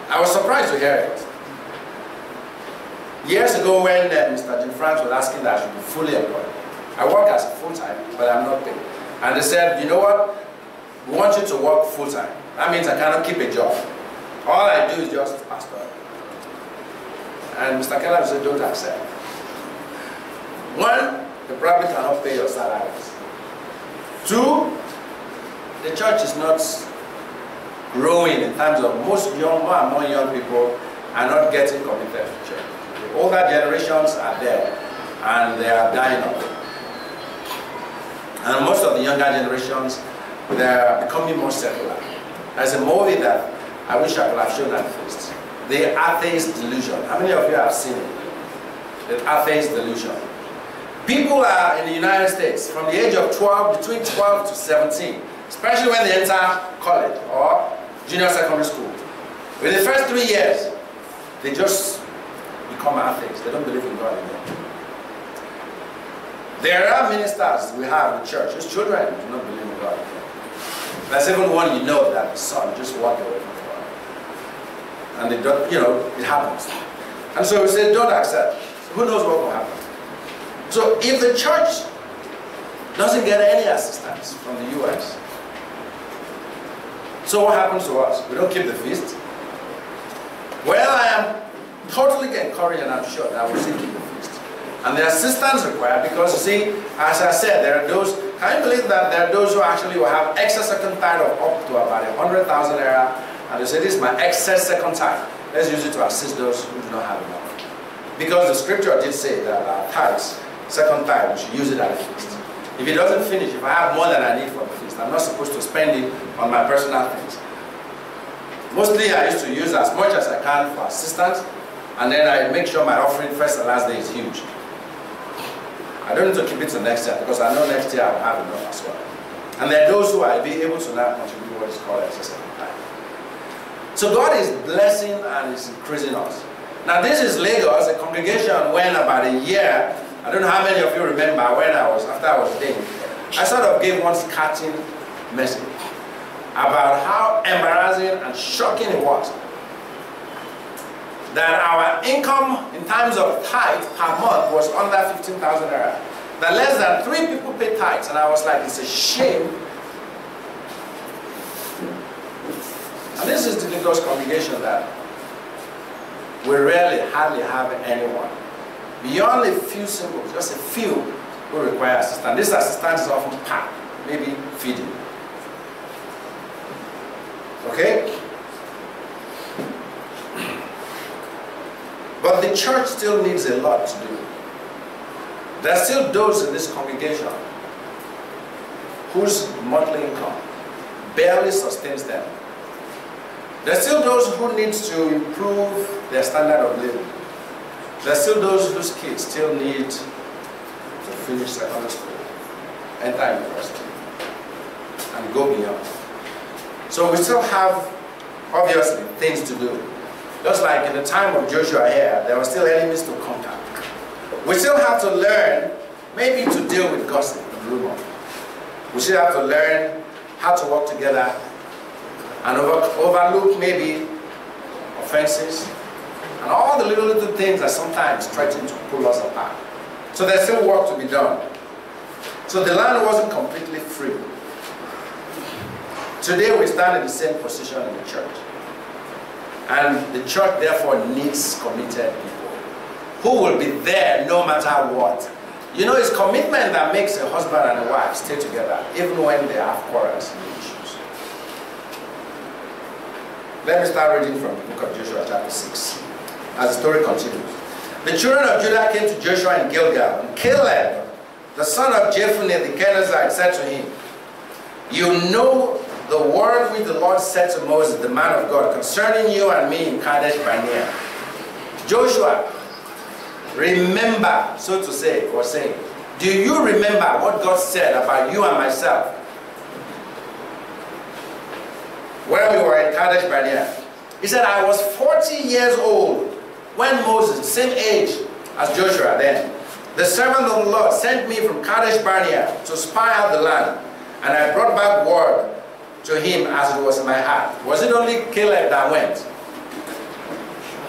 I was surprised to hear it. Years ago when Mr. Jim Franks was asking that I should be fully employed. I work as full-time, but I'm not paid. And they said, you know what? We want you to work full-time. That means I cannot keep a job. All I do is just pastor. And Mr. Keller said, don't accept. One, they probably cannot pay your salaries. Two, the church is not growing in terms of more and more young people are not getting committed to church. The older generations are there and they are dying off. And most of the younger generations, they are becoming more secular. There's a movie that I wish I could have shown at first. The Atheist Delusion. How many of you have seen it? The Atheist Delusion. People are in the United States from the age of 12, between 12 to 17, especially when they enter college or junior secondary school. Within the first 3 years, they just become atheists. They don't believe in God anymore. There are ministers we have in the church whose children do not believe in God anymore. There's even one you know that the son just walked away from God. And they don't, it happens. And so we say, don't accept. Who knows what will happen? So if the church doesn't get any assistance from the US, so what happens to us? We don't keep the feast? Well, I am totally encouraged and I'm sure that we still keep the feast. And the assistance required, because you see, as I said, there are those, can you believe that there are those who actually will have excess second tithe of up to about 100,000 naira, and they say, this is my excess second tithe. Let's use it to assist those who do not have enough. Because the scripture did say that our tithes, second tithe, we should use it at the feast. If it doesn't finish, if I have more than I need for the feast, I'm not supposed to spend it on my personal things. Mostly I used to use as much as I can for assistance, and then I make sure my offering first and last day is huge. I don't need to keep it to next year, because I know next year I will have enough as well. And there are those who will be able to now contribute what is called excess second tithe. So God is blessing and is increasing us. Now this is Lagos, a congregation when about a year, I don't know how many of you remember when after I was ordained, I sort of gave one scathing message about how embarrassing and shocking it was that our income in terms of tithe per month was under 15,000 naira. That less than 3 people pay tithes, and I was like, it's a shame. And this is the Lagos congregation that we hardly have anyone. Beyond a few singles, just a few who require assistance. This assistance is often part, maybe feeding. Okay? But the church still needs a lot to do. There are still those in this congregation whose monthly income barely sustains them. There are still those who need to improve their standard of living. There are still those whose kids still need to finish secondary school, enter university, and go beyond. So we still have, obviously, things to do. Just like in the time of Joshua here, there were still enemies to conquer. We still have to learn, maybe to deal with gossip and rumor. We still have to learn how to work together and overlook maybe offenses and all the little things that sometimes threaten to pull us apart. So there's still work to be done. So the land wasn't completely free. Today we stand in the same position in the church. And the church therefore needs committed people who will be there no matter what. You know, it's commitment that makes a husband and a wife stay together even when they have quarrels and issues. Let me start reading from the book of Joshua chapter 6 as the story continues. The children of Judah came to Joshua in Gilgal, and Caleb, the son of Jephunneh the Kenizzite, said to him, "You know the word which the Lord said to Moses, the man of God, concerning you and me in Kadesh Barnea. Joshua, remember, so to say, or saying, do you remember what God said about you and myself when we were in Kadesh Barnea? He said, I was 40 years old when Moses, the same age as Joshua then, the servant of the Lord, sent me from Kadesh Barnea to spy out the land, and I brought back word to him as it was in my heart." Was it only Caleb that went?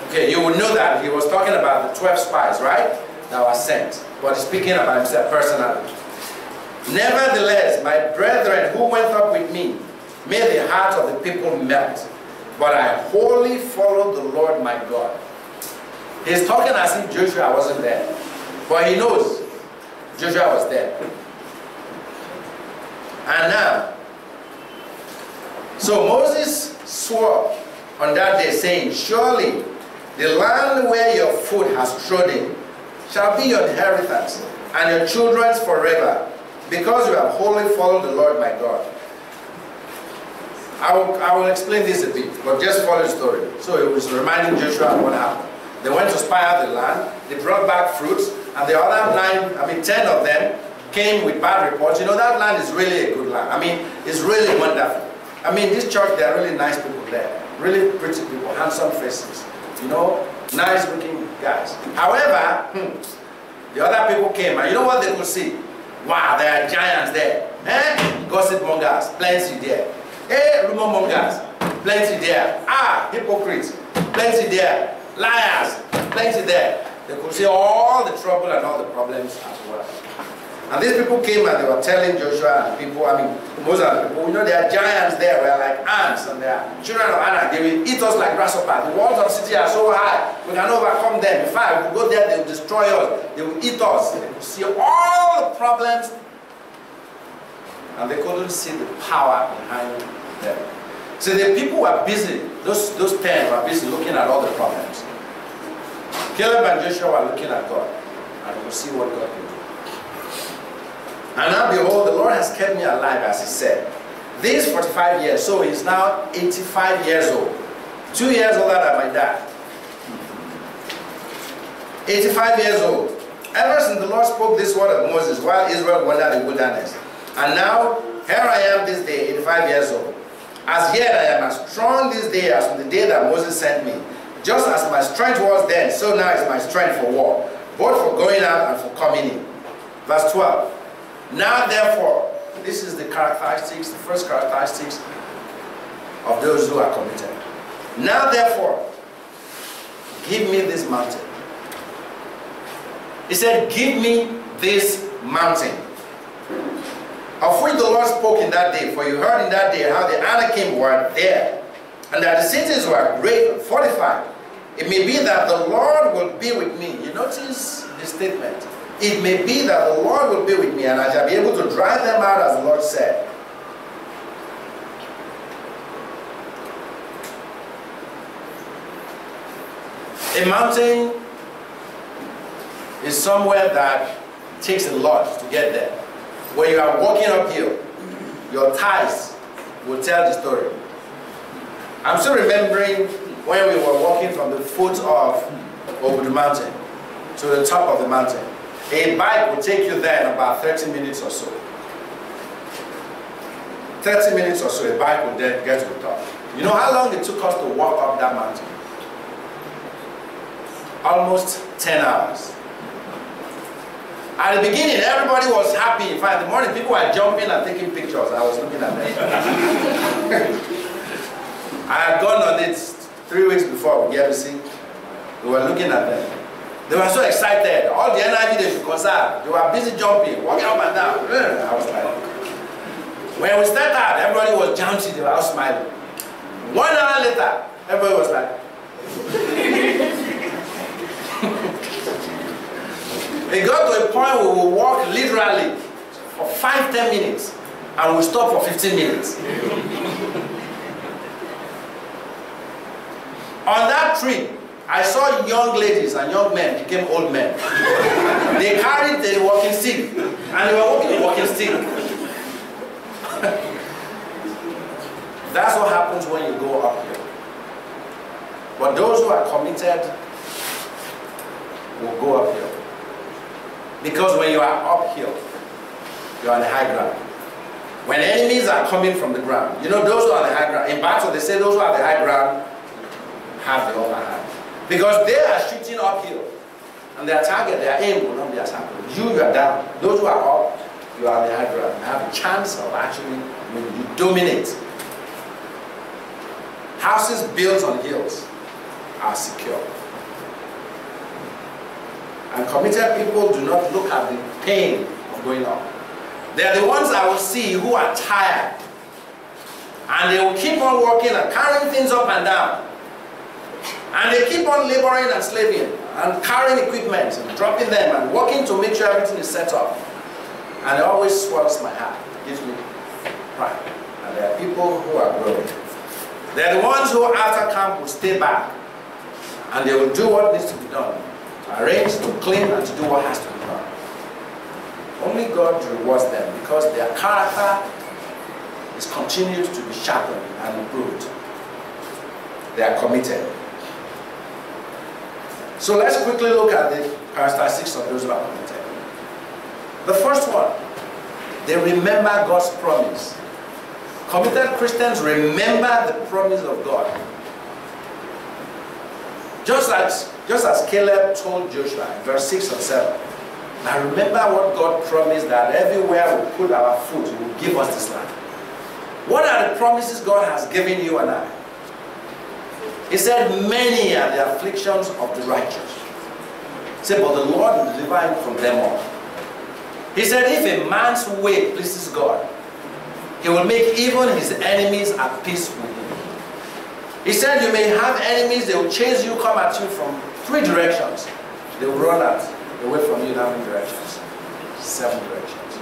Okay, you will know that he was talking about the 12 spies, right? That were sent. But he's speaking about himself personally. "Nevertheless, my brethren who went up with me made the heart of the people melt. But I wholly followed the Lord my God." He's talking as if Joshua wasn't there. But he knows Joshua was there. And now, so Moses swore on that day, saying, "Surely the land where your foot has trodden shall be your inheritance, and your children's forever, because you have wholly followed the Lord my God." I will explain this a bit, but just follow the story. So it was reminding Joshua what happened. They went to spy out the land, they brought back fruits, and the other 10 of them came with bad reports. You know, that land is really a good land. I mean, it's really wonderful. I mean, this church, there are really nice people there. Really pretty people, handsome faces. You know, nice looking guys. However, the other people came, and you know what they could see? Wow, there are giants there. Gossip mongers, plenty there. Rumor mongers, plenty there. Hypocrites, plenty there. Liars, plenty there. They could see all the trouble and all the problems as well. And these people came and they were telling Joshua and people, most of the people, you know, there are giants there, we're like ants, and they are children of Anak. They will eat us like grasshoppers. The walls of the city are so high, we can overcome them. In fact, if we go there, they will destroy us. They will eat us. They could see all the problems, and they couldn't see the power behind them. So the people were busy, those 10 were busy looking at all the problems. Caleb and Joshua were looking at God, and they could see what God could do. And now behold, the Lord has kept me alive, as he said. These 45 years, so he's now 85 years old. 2 years older than my dad. 85 years old. Ever since the Lord spoke this word of Moses while Israel wandered in the wilderness. And now, here I am this day, 85 years old. As yet I am as strong this day as on the day that Moses sent me. Just as my strength was then, so now is my strength for war, both for going out and for coming in. Verse 12. Now therefore, this is the characteristics, the first characteristics of those who are committed. Now therefore, give me this mountain. He said, give me this mountain, of which the Lord spoke in that day. For you heard in that day how the Anakim were there, and that the cities were great and fortified. It may be that the Lord will be with me. You notice the statement. It may be that the Lord will be with me, and I shall be able to drive them out, as the Lord said. A mountain is somewhere that takes a lot to get there. When you are walking uphill, your thighs will tell the story. I'm still remembering when we were walking from the foot of Obudu mountain to the top of the mountain. A bike will take you there in about 30 minutes or so. 30 minutes or so, a bike will then get to the top. You know how long it took us to walk up that mountain? Almost 10 hours. At the beginning, everybody was happy. In fact, in the morning, people were jumping and taking pictures. I was looking at them. I had gone on it 3 weeks before we get to see. We were looking at them. They were so excited. All the energy they should conserve. They were busy jumping, walking up and down. I was like, when we started, everybody was jumping. They were all smiling. 1 hour later, everybody was like, it got to a point where we would walk literally for 5-10 minutes and we stop for 15 minutes. On that trip, I saw young ladies and young men became old men. They carried the walking stick and they were walking the walking stick. That's what happens when you go uphill. But those who are committed will go uphill. Because when you are uphill, you are on the high ground. When enemies are coming from the ground, you know those who are on the high ground, in battle they say those who are on the high ground have the upper hand. Because they are shooting uphill. And their target, their aim will not be as high. You are down. Those who are up, you are on the high ground. You have a chance of actually, you dominate. Houses built on hills are secure. And committed people do not look at the pain of going up. They are the ones I will see who are tired. And they will keep on working and carrying things up and down. And they keep on laboring and slaving and carrying equipment and dropping them and working to make sure everything is set up. And it always swells my heart. It gives me pride. And there are people who are growing. They are the ones who after camp will stay back. And they will do what needs to be done. To arrange, to clean, and to do what has to be done. Only God rewards them because their character is continued to be sharpened and improved. They are committed. So let's quickly look at the characteristics of those who are committed. The first one, they remember God's promise. Committed Christians remember the promise of God. Just as Caleb told Joshua in verse 6 and 7. Now remember what God promised, that everywhere we put our foot, He will give us this land. What are the promises God has given you and I? He said, many are the afflictions of the righteous. He said, but the Lord will deliver him from them all. He said, if a man's way pleases God, He will make even his enemies at peace with him. He said, you may have enemies, they will chase you, come at you from 3 directions. They will run away from you in how many directions? 7 directions.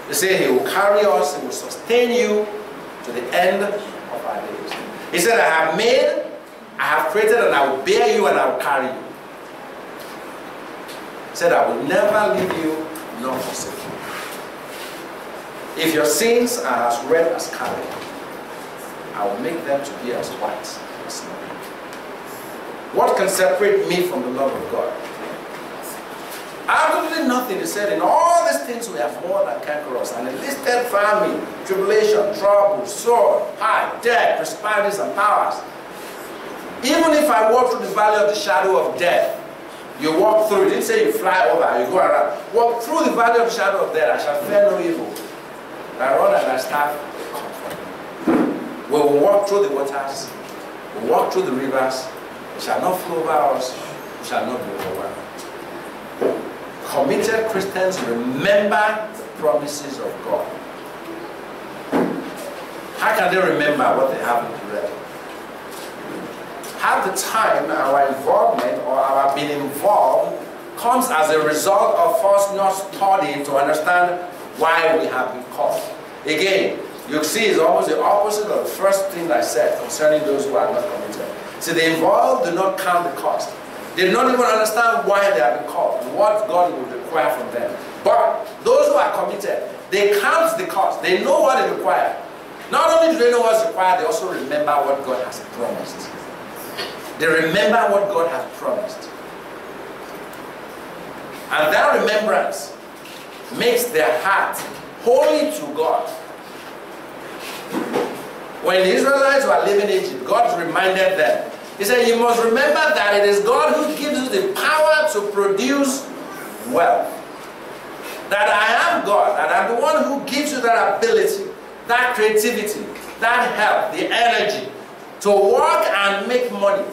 He said, He will carry us, He will sustain you to the end of our days. He said, I have made, I have created, and I will bear you, and I will carry you. He said, I will never leave you nor forsake you. If your sins are as red as scarlet, I will make them to be as white as snow. What can separate me from the love of God? Absolutely nothing. something. He said, in all these things we have more than conquerors. And he listed famine, tribulation, trouble, sword, height, death, principalities, and powers. Even if I walk through the valley of the shadow of death, you walk through. It didn't say you fly over, you go around. Walk through the valley of the shadow of death, I shall fear no evil. Thy rod and thy staff comfort me. We will walk through the waters, we will walk through the rivers, it shall not flow over us, it shall not be overwhelmed. Committed Christians remember the promises of God. How can they remember what they haven't read? Half the time, our involvement or our being involved comes as a result of us not studying to understand why we have been called. Again, you see, it's almost the opposite of the first thing I said concerning those who are not committed. See, the involved do not count the cost. They do not even understand why they have been called and what God will require from them. But those who are committed, they count the cost. They know what is required. Not only do they know what's required, they also remember what God has promised. They remember what God has promised. And that remembrance makes their heart holy to God. When the Israelites were living in Egypt, God reminded them. He said, you must remember that it is God who gives you the power to produce wealth. That I am God, that I'm the one who gives you that ability, that creativity, that help, the energy to work and make money,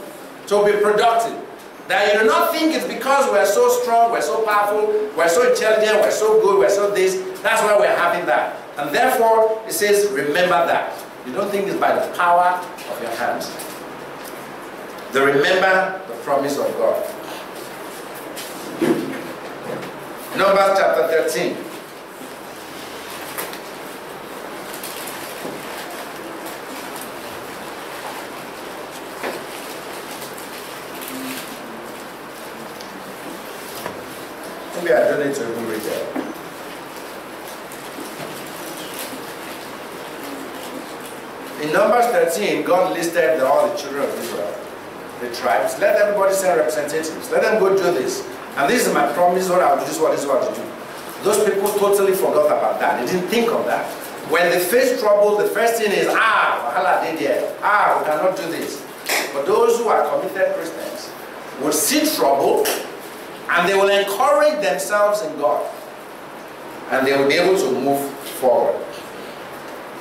to be productive. That you do not think it's because we're so strong, we're so powerful, we're so intelligent, we're so good, we're so this, that's why we're having that. And therefore, it says, remember that. You don't think it's by the power of your hands. They remember the promise of God. Numbers chapter 13. Maybe I don't need to even read that. In Numbers 13, God listed all the children of Israel, the tribes. Let everybody send representatives. Let them go do this. And this is my promise, what I'll do, this is what to do. Those people totally forgot about that. They didn't think of that. When they face trouble, the first thing is, wahala did here. We cannot do this. But those who are committed Christians will see trouble and they will encourage themselves in God. And they will be able to move forward.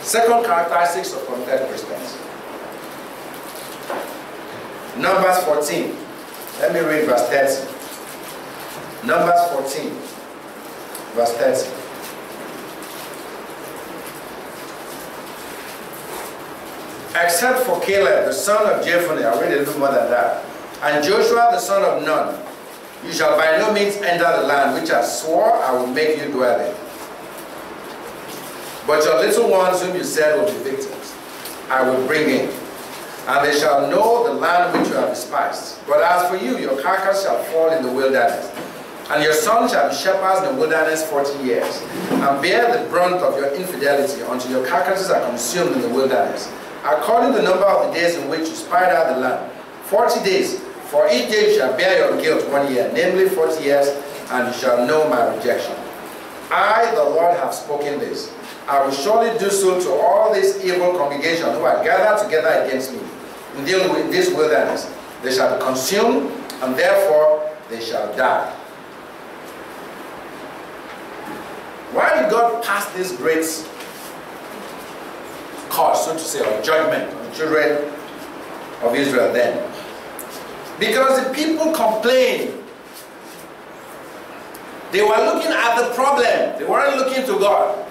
Second characteristics of committed Christians. Numbers 14. Let me read verse 30. Numbers 14, verse 30. Except for Caleb, the son of Jephunneh, I'll read a little more than that, and Joshua, the son of Nun, you shall by no means enter the land which I swore I will make you dwell in. But your little ones whom you said will be victims, I will bring in, and they shall know the land which you have despised. But as for you, your carcass shall fall in the wilderness, and your sons shall be shepherds in the wilderness 40 years, and bear the brunt of your infidelity until your carcasses are consumed in the wilderness, according to the number of the days in which you spied out the land. 40 days, for each day you shall bear your guilt 1 year, namely 40 years, and you shall know my rejection. I, the Lord, have spoken this. I will surely do so to all this evil congregation who are gathered together against me in this wilderness. They shall be consumed, and therefore they shall die. Why did God pass this great curse, so to say, or judgment on the children of Israel then? Because the people complained. They were looking at the problem. They weren't looking to God.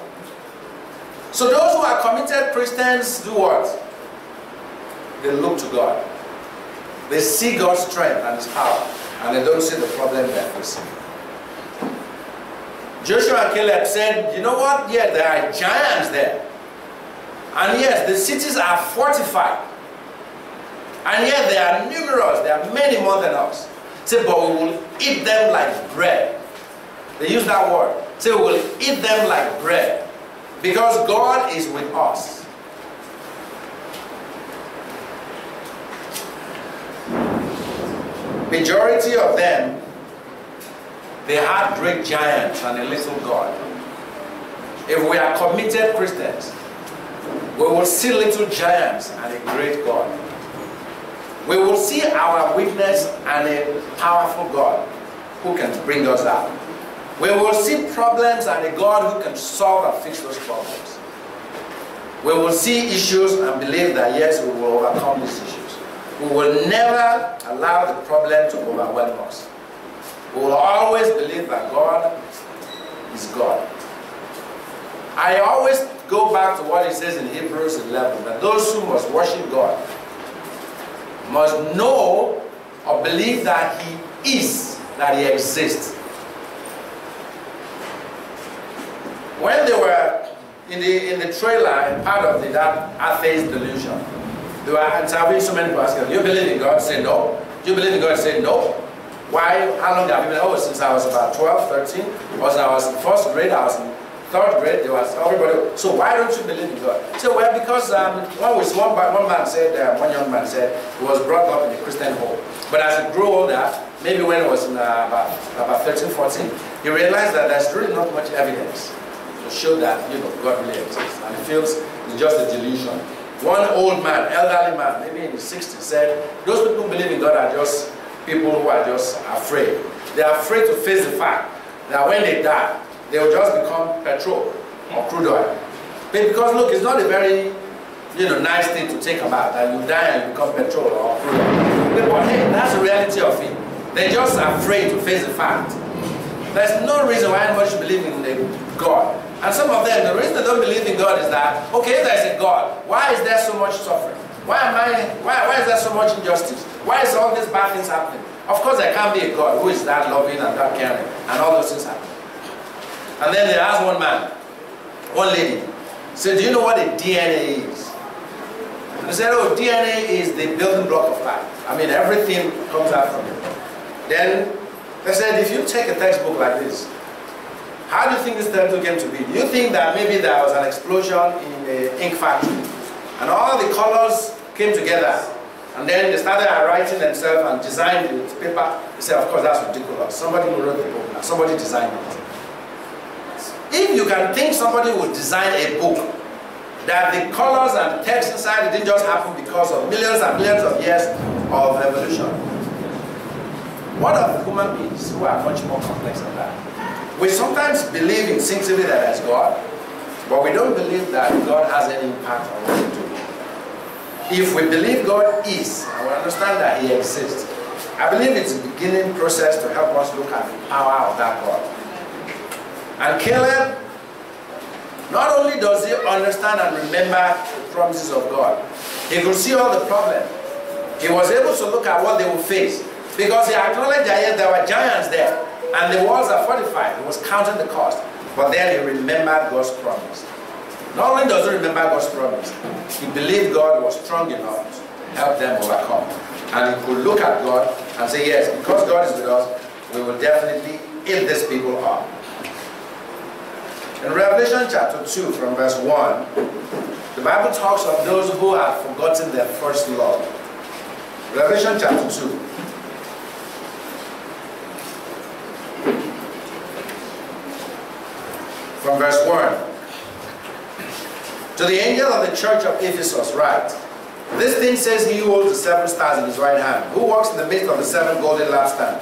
So those who are committed Christians do what? They look to God. They see God's strength and His power, and they don't see the problem they're facing. Joshua and Caleb said, you know what? Yeah, there are giants there. And yes, the cities are fortified. And yet they are numerous. There are many more than us. Say, but we will eat them like bread. They use that word. Say, we will eat them like bread. Because God is with us. Majority of them They had great giants and a little God. If we are committed Christians, we will see little giants and a great God. We will see our weakness and a powerful God who can bring us out. We will see problems and a God who can solve and fix those problems. We will see issues and believe that yes, we will overcome these issues. We will never allow the problem to overwhelm us. We will always believe that God is God. I always go back to what it says in Hebrews 11, that those who must worship God must know or believe that He is, that He exists. When they were in the trailer, part of that atheist delusion, they were interviewing so many people asking, do you believe in God? Say no. Do you believe in God? Say no. Why? How long have you been? Oh, since I was about 12, 13. Or I was in first grade, I was in third grade, there was everybody. So why don't you believe in God? So well, because one man said, one young man said, he was brought up in a Christian home. But as he grew older, maybe when he was in about 13, 14, he realized that there's really not much evidence to show that God really exists, and he feels it's just a delusion. One old man, elderly man, maybe in his 60s, said, those people who believe in God are just people who are just afraid. They are afraid to face the fact that when they die, they will just become petrol or crude oil. Because look, it's not a very nice thing to think about, that you die and you become petrol or crude oil. But hey, that's the reality of it. They're just afraid to face the fact. There's no reason why anybody should believe in God. And some of them, the reason they don't believe in God is that, okay, if there's a God, why is there so much suffering? Why is there so much injustice? Why is all these bad things happening? Of course there can't be a God who is that loving and that caring and all those things happen. And then they asked one lady, said, do you know what a DNA is? And they said, oh, DNA is the building block of life. I mean, everything comes out from it. Then they said, if you take a textbook like this, how do you think this textbook came to be? Do you think that maybe there was an explosion in an ink factory and all the colors came together and then they started writing themselves and designed the paper? They said, of course, that's ridiculous. Somebody who wrote the book, now somebody designed it. If you can think somebody would design a book, that the colors and the text inside it didn't just happen because of millions and millions of years of evolution, what of human beings who are much more complex than that? We sometimes believe instinctively that there's God, but we don't believe that God has any impact on what we do. If we believe God is, and we understand that He exists, I believe it's a beginning process to help us look at the power of that God. And Caleb, not only does he understand and remember the promises of God, he could see all the problems. He was able to look at what they would face, because he acknowledged that there were giants there, and the walls are fortified. He was counting the cost, but then he remembered God's promise. Not only does he remember God's promise, he believed God was strong enough to help them overcome. And he could look at God and say, yes, because God is with us, we will definitely eat these people up. In Revelation chapter 2 from verse 1, the Bible talks of those who have forgotten their first love. Revelation chapter 2. From verse 1. To the angel of the church of Ephesus write, this thing says he who holds the 7 stars in his right hand, who walks in the midst of the 7 golden lampstands.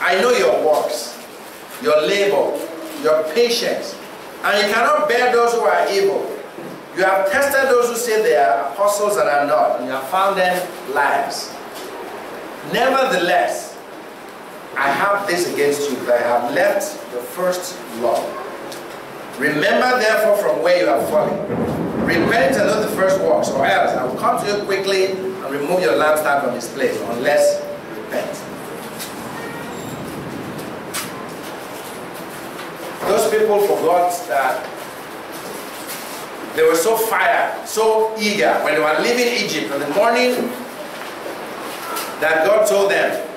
I know your works, your labor, your patience, and you cannot bear those who are evil. You have tested those who say they are apostles and are not, and you have found them liars. Nevertheless, I have this against you, that I have left your first love. Remember therefore from where you have fallen. Repent and do the first works, or else I will come to you quickly and remove your lampstand from its place, unless you repent. Those people forgot that they were so fired, so eager when they were leaving Egypt in the morning that God told them.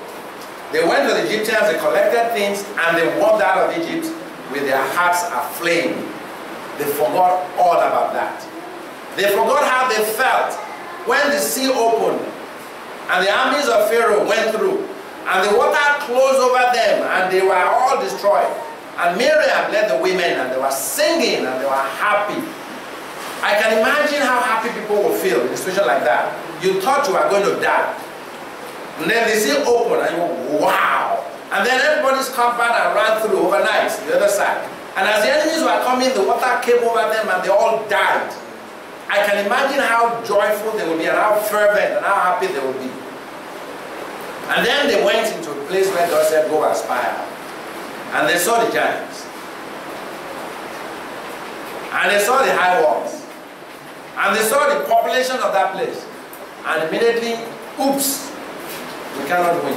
They went to the Egyptians, they collected things, and they walked out of Egypt with their hearts aflame. They forgot all about that. They forgot how they felt when the sea opened and the armies of Pharaoh went through And the water closed over them, and they were all destroyed. And Miriam led the women, and they were singing, and they were happy. I can imagine how happy people will feel in a situation like that. You thought you were going to die. And then they see open, and you go, wow. And then everybody's compound and ran through overnight to the other side. And as the enemies were coming, the water came over them, and they all died. I can imagine how joyful they will be, and how fervent, and how happy they will be. And then they went into a place where God said, go and spy out. And they saw the giants. And they saw the high walls. And they saw the population of that place. And immediately, oops, we cannot win.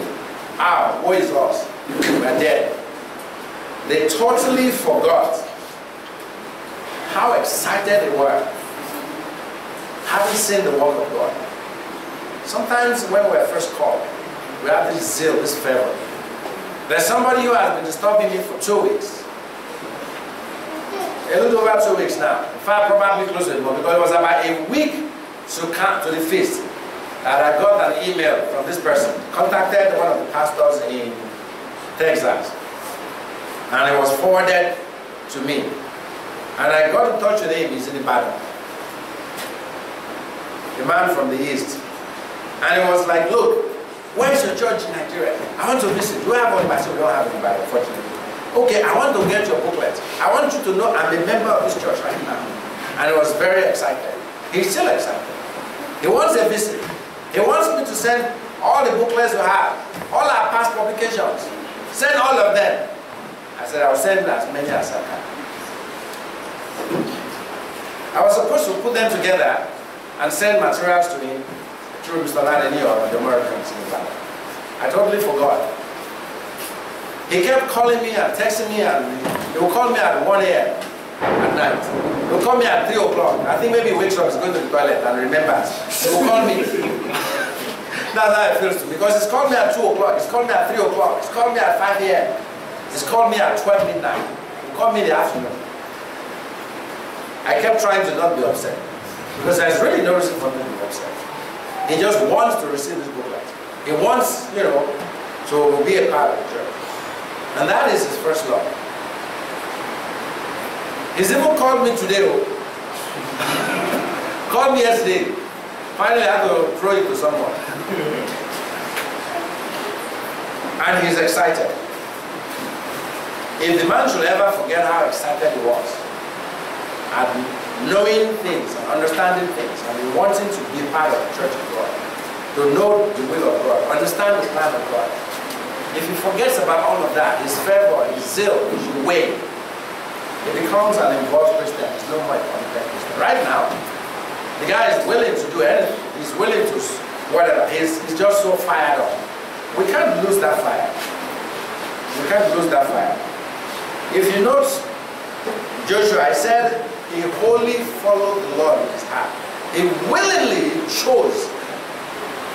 Ah, woe is us. We are dead. They totally forgot how excited they were having seen the work of God. Sometimes when we are first called, we have this zeal, this fervor. There's somebody who has been disturbing me for 2 weeks. A little over 2 weeks now. In fact, probably closer to more, because it was about a week to the feast that I got an email from this person. Contacted one of the pastors in Texas. And it was forwarded to me. And I got in touch with him. He's in Ibadan. A man from the East. And it was like, look, where's your church in Nigeria? I want to visit. Do you have one? I said, we don't have anybody, unfortunately. Okay, I want to get your booklet. I want you to know I'm a member of this church right now. And he was very excited. He's still excited. He wants a visit. He wants me to send all the booklets we have, all our past publications. Send all of them. I said, I'll send as many as I can. I was supposed to put them together and send materials to him through Mr. Ladeni or the Americans in Ghana. I totally forgot. He kept calling me and texting me, and he would call me at 1 a.m. at night. He would call me at 3 o'clock. I think maybe he wakes up, he's going to the toilet and remembers. He would call me. That's how it feels to me. Because he's called me at 2 o'clock, he's called me at 3 o'clock, he's called me at 5 a.m. He's called me at 12 midnight. He called me in the afternoon. I kept trying to not be upset. Because there's really no reason for me to be upset. He just wants to receive this booklet. He wants, you know, to be a part of the church. And that is his first love. He's even called me today. Called me yesterday. Finally, I had to throw it to someone. And he's excited. If the man should ever forget how excited he was at knowing things and understanding things and wanting to be part of the church of God, to know the will of God, understand the plan of God, if he forgets about all of that, his fervor, his zeal, his way, he becomes an involved Christian. He's no more a competent Christian. Right now, the guy is willing to do anything. He's willing to whatever. He's just so fired up. We can't lose that fire. We can't lose that fire. If you note, Joshua, I said, he wholly followed the Lord in his heart. He willingly chose.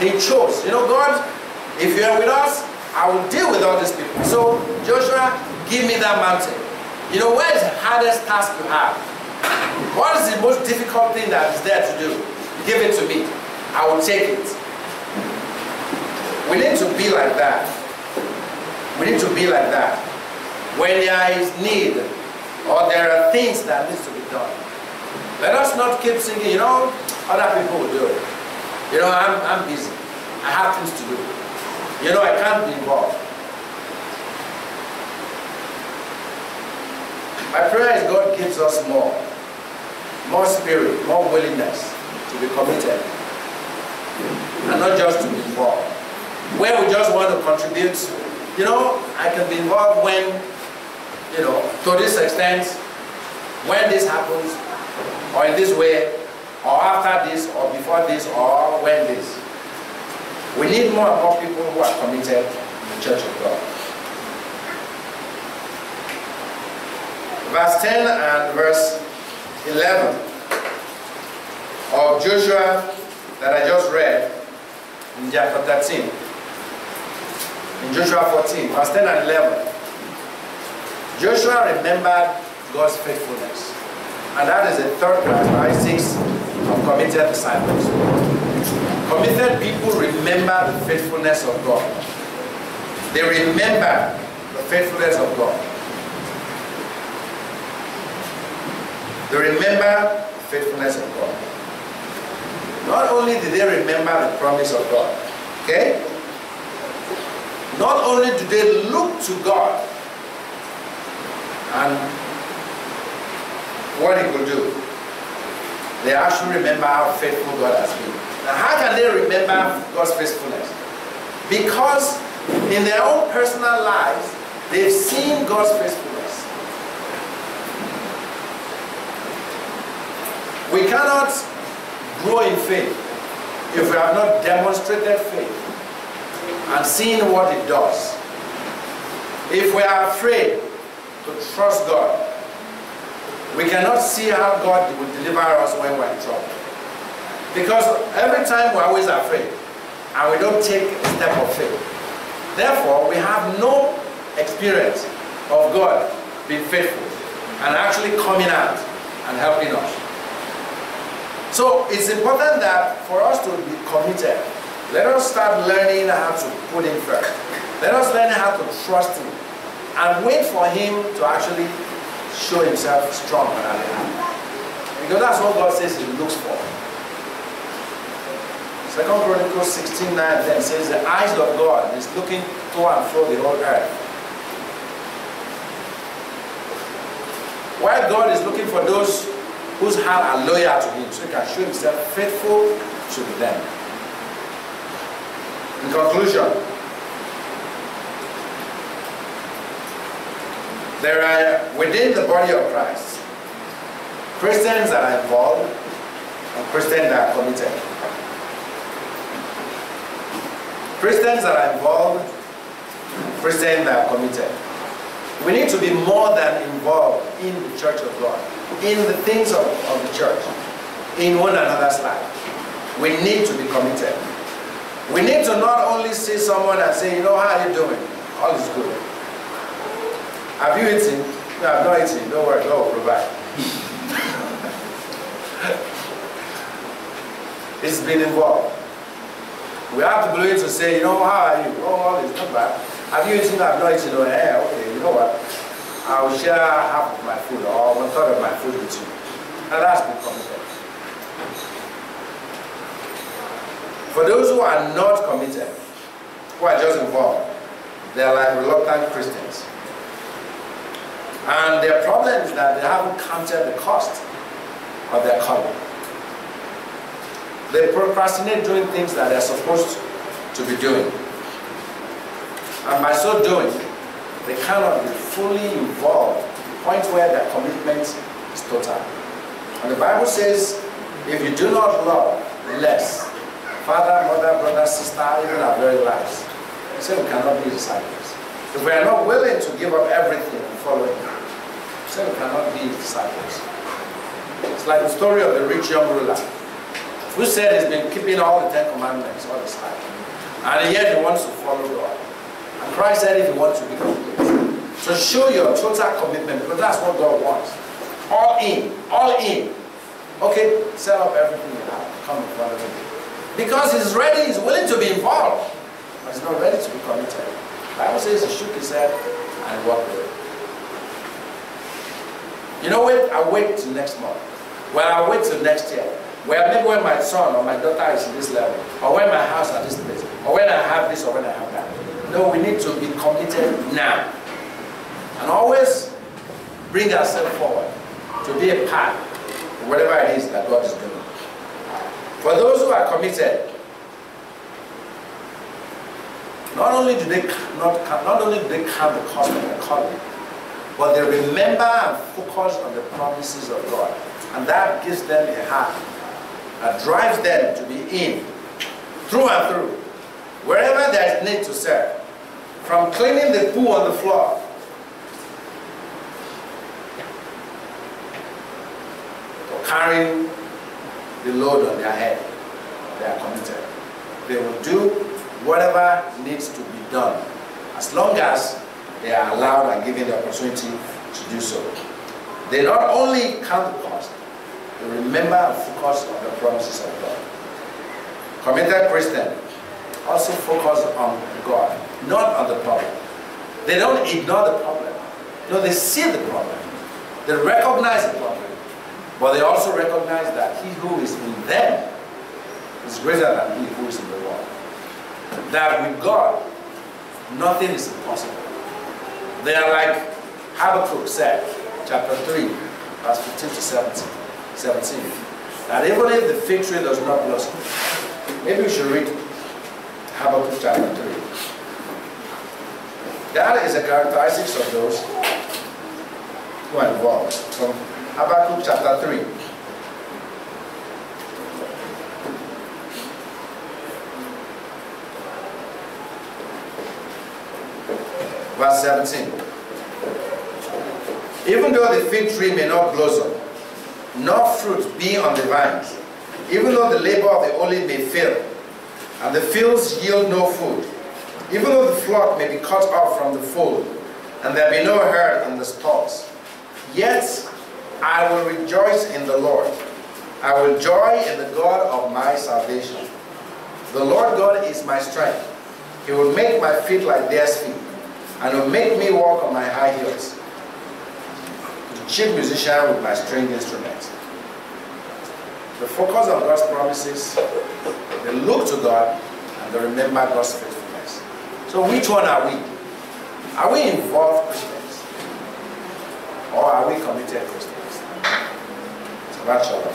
He chose. You know, God, if you are with us, I will deal with all these people. So, Joshua, give me that mountain. You know, where is the hardest task you have? What is the most difficult thing that is there to do? Give it to me. I will take it. We need to be like that. We need to be like that. When there is need, or there are things that needs to be done, let us not keep thinking, you know, other people will do it. You know, I'm busy. I have things to do. You know, I can't be involved. My prayer is God gives us more spirit, more willingness to be committed, and not just to be involved. Where we just want to contribute, you know, I can be involved when, you know, to this extent, when this happens, or in this way, or after this, or before this, or when this. We need more and more people who are committed in the Church of God. Verse 10 and verse 11 of Joshua that I just read in chapter 13. In Joshua 14, verse 10 and 11. Joshua remembered God's faithfulness. And that is the third characteristic of committed disciples. Committed people remember the faithfulness of God. They remember the faithfulness of God. They remember the faithfulness of God. Not only did they remember the promise of God, okay? Not only do they look to God and what He could do, they actually remember how faithful God has been. Now, how can they remember God's faithfulness? Because in their own personal lives, they've seen God's faithfulness. We cannot grow in faith if we have not demonstrated faith and seen what it does. If we are afraid to trust God, we cannot see how God will deliver us when we're in trouble. Because every time we're always afraid and we don't take a step of faith. Therefore, we have no experience of God being faithful and actually coming out and helping us. So it's important that for us to be committed, let us start learning how to put Him first. Let us learn how to trust Him and wait for Him to actually show Himself strong and alive. Because that's what God says He looks for. 2 Chronicles 16:9 says the eyes of God is looking to and fro the whole earth. While God is looking for those whose heart are loyal to Him, so He can show Himself faithful to them. In conclusion, there are within the body of Christ Christians that are involved and Christians that are committed. Christians that are involved, Christians that are committed. We need to be more than involved in the church of God, in the things of the church, in one another's life. We need to be committed. We need to not only see someone and say, you know, how are you doing? All is good. Have you eaten? No, I've not eaten. Don't worry, God will provide. It's been involved. We have to be able to say, you know, how are you? Oh, all is not bad. Have you eaten? I've not eaten. Oh, hey, okay, you know what? I will share half of my food or 1/3 of my food with you. And that's been committed. For those who are not committed, who are just involved, they are like reluctant Christians. And their problem is that they haven't counted the cost of their calling. They procrastinate doing things that they're supposed to be doing. And by so doing, they cannot be fully involved to the point where their commitment is total. And the Bible says, if you do not love less, father, mother, brother, sister, even our very lives, they say we cannot be disciples. If we are not willing to give up everything and follow Him, they say we cannot be disciples. It's like the story of the rich young ruler, who said he's been keeping all the 10 commandments all his life. And yet he wants to follow God. And Christ said if you want to be complete, so show your total commitment, because that's what God wants. All in, all in. Okay, sell up everything you have, come and follow Him. Because He's ready, He's willing to be involved, but He's not ready to be committed. The Bible says He shook His head and walked away. You know what? I wait till next month. Well, I wait till next year. Well, maybe when my son or my daughter is in this level, or when my house at this place, or when I have this or when I have that. No, we need to be committed now. And always bring ourselves forward to be a part of whatever it is that God is doing. For those who are committed, not only do they count the cost of their calling, but they remember and focus on the promises of God. And that gives them a heart that drives them to be in, through and through, wherever there is need to serve. From cleaning the poo on the floor, to carrying the load on their head, they are committed. They will do whatever needs to be done, as long as they are allowed and given the opportunity to do so. They not only count the cost, they remember and focus on the promises of God. Committed Christian also focus on God, not on the problem. They don't ignore the problem. No, they see the problem. They recognize the problem. But they also recognize that he who is in them is greater than he who is in the world. That with God, nothing is impossible. They are like Habakkuk said, chapter 3, verse 15 to 17. That even if the fig tree does not blossom, maybe we should read Habakkuk chapter 3. That is a characteristic of those who are involved. From Habakkuk chapter 3. Verse 17. Even though the fig tree may not blossom, nor fruit be on the vines, even though the labor of the olive may fail, and the fields yield no food, even though the flock may be cut off from the fold, and there be no herd in the stalls, yet I will rejoice in the Lord. I will joy in the God of my salvation. The Lord God is my strength. He will make my feet like theirs feet, and will make me walk on my high heels. The chief musician with my string instruments. They focus on God's promises, they look to God, and they remember God's faithfulness. So which one are we? Are we involved Christians? Or are we committed Christians? So that's all.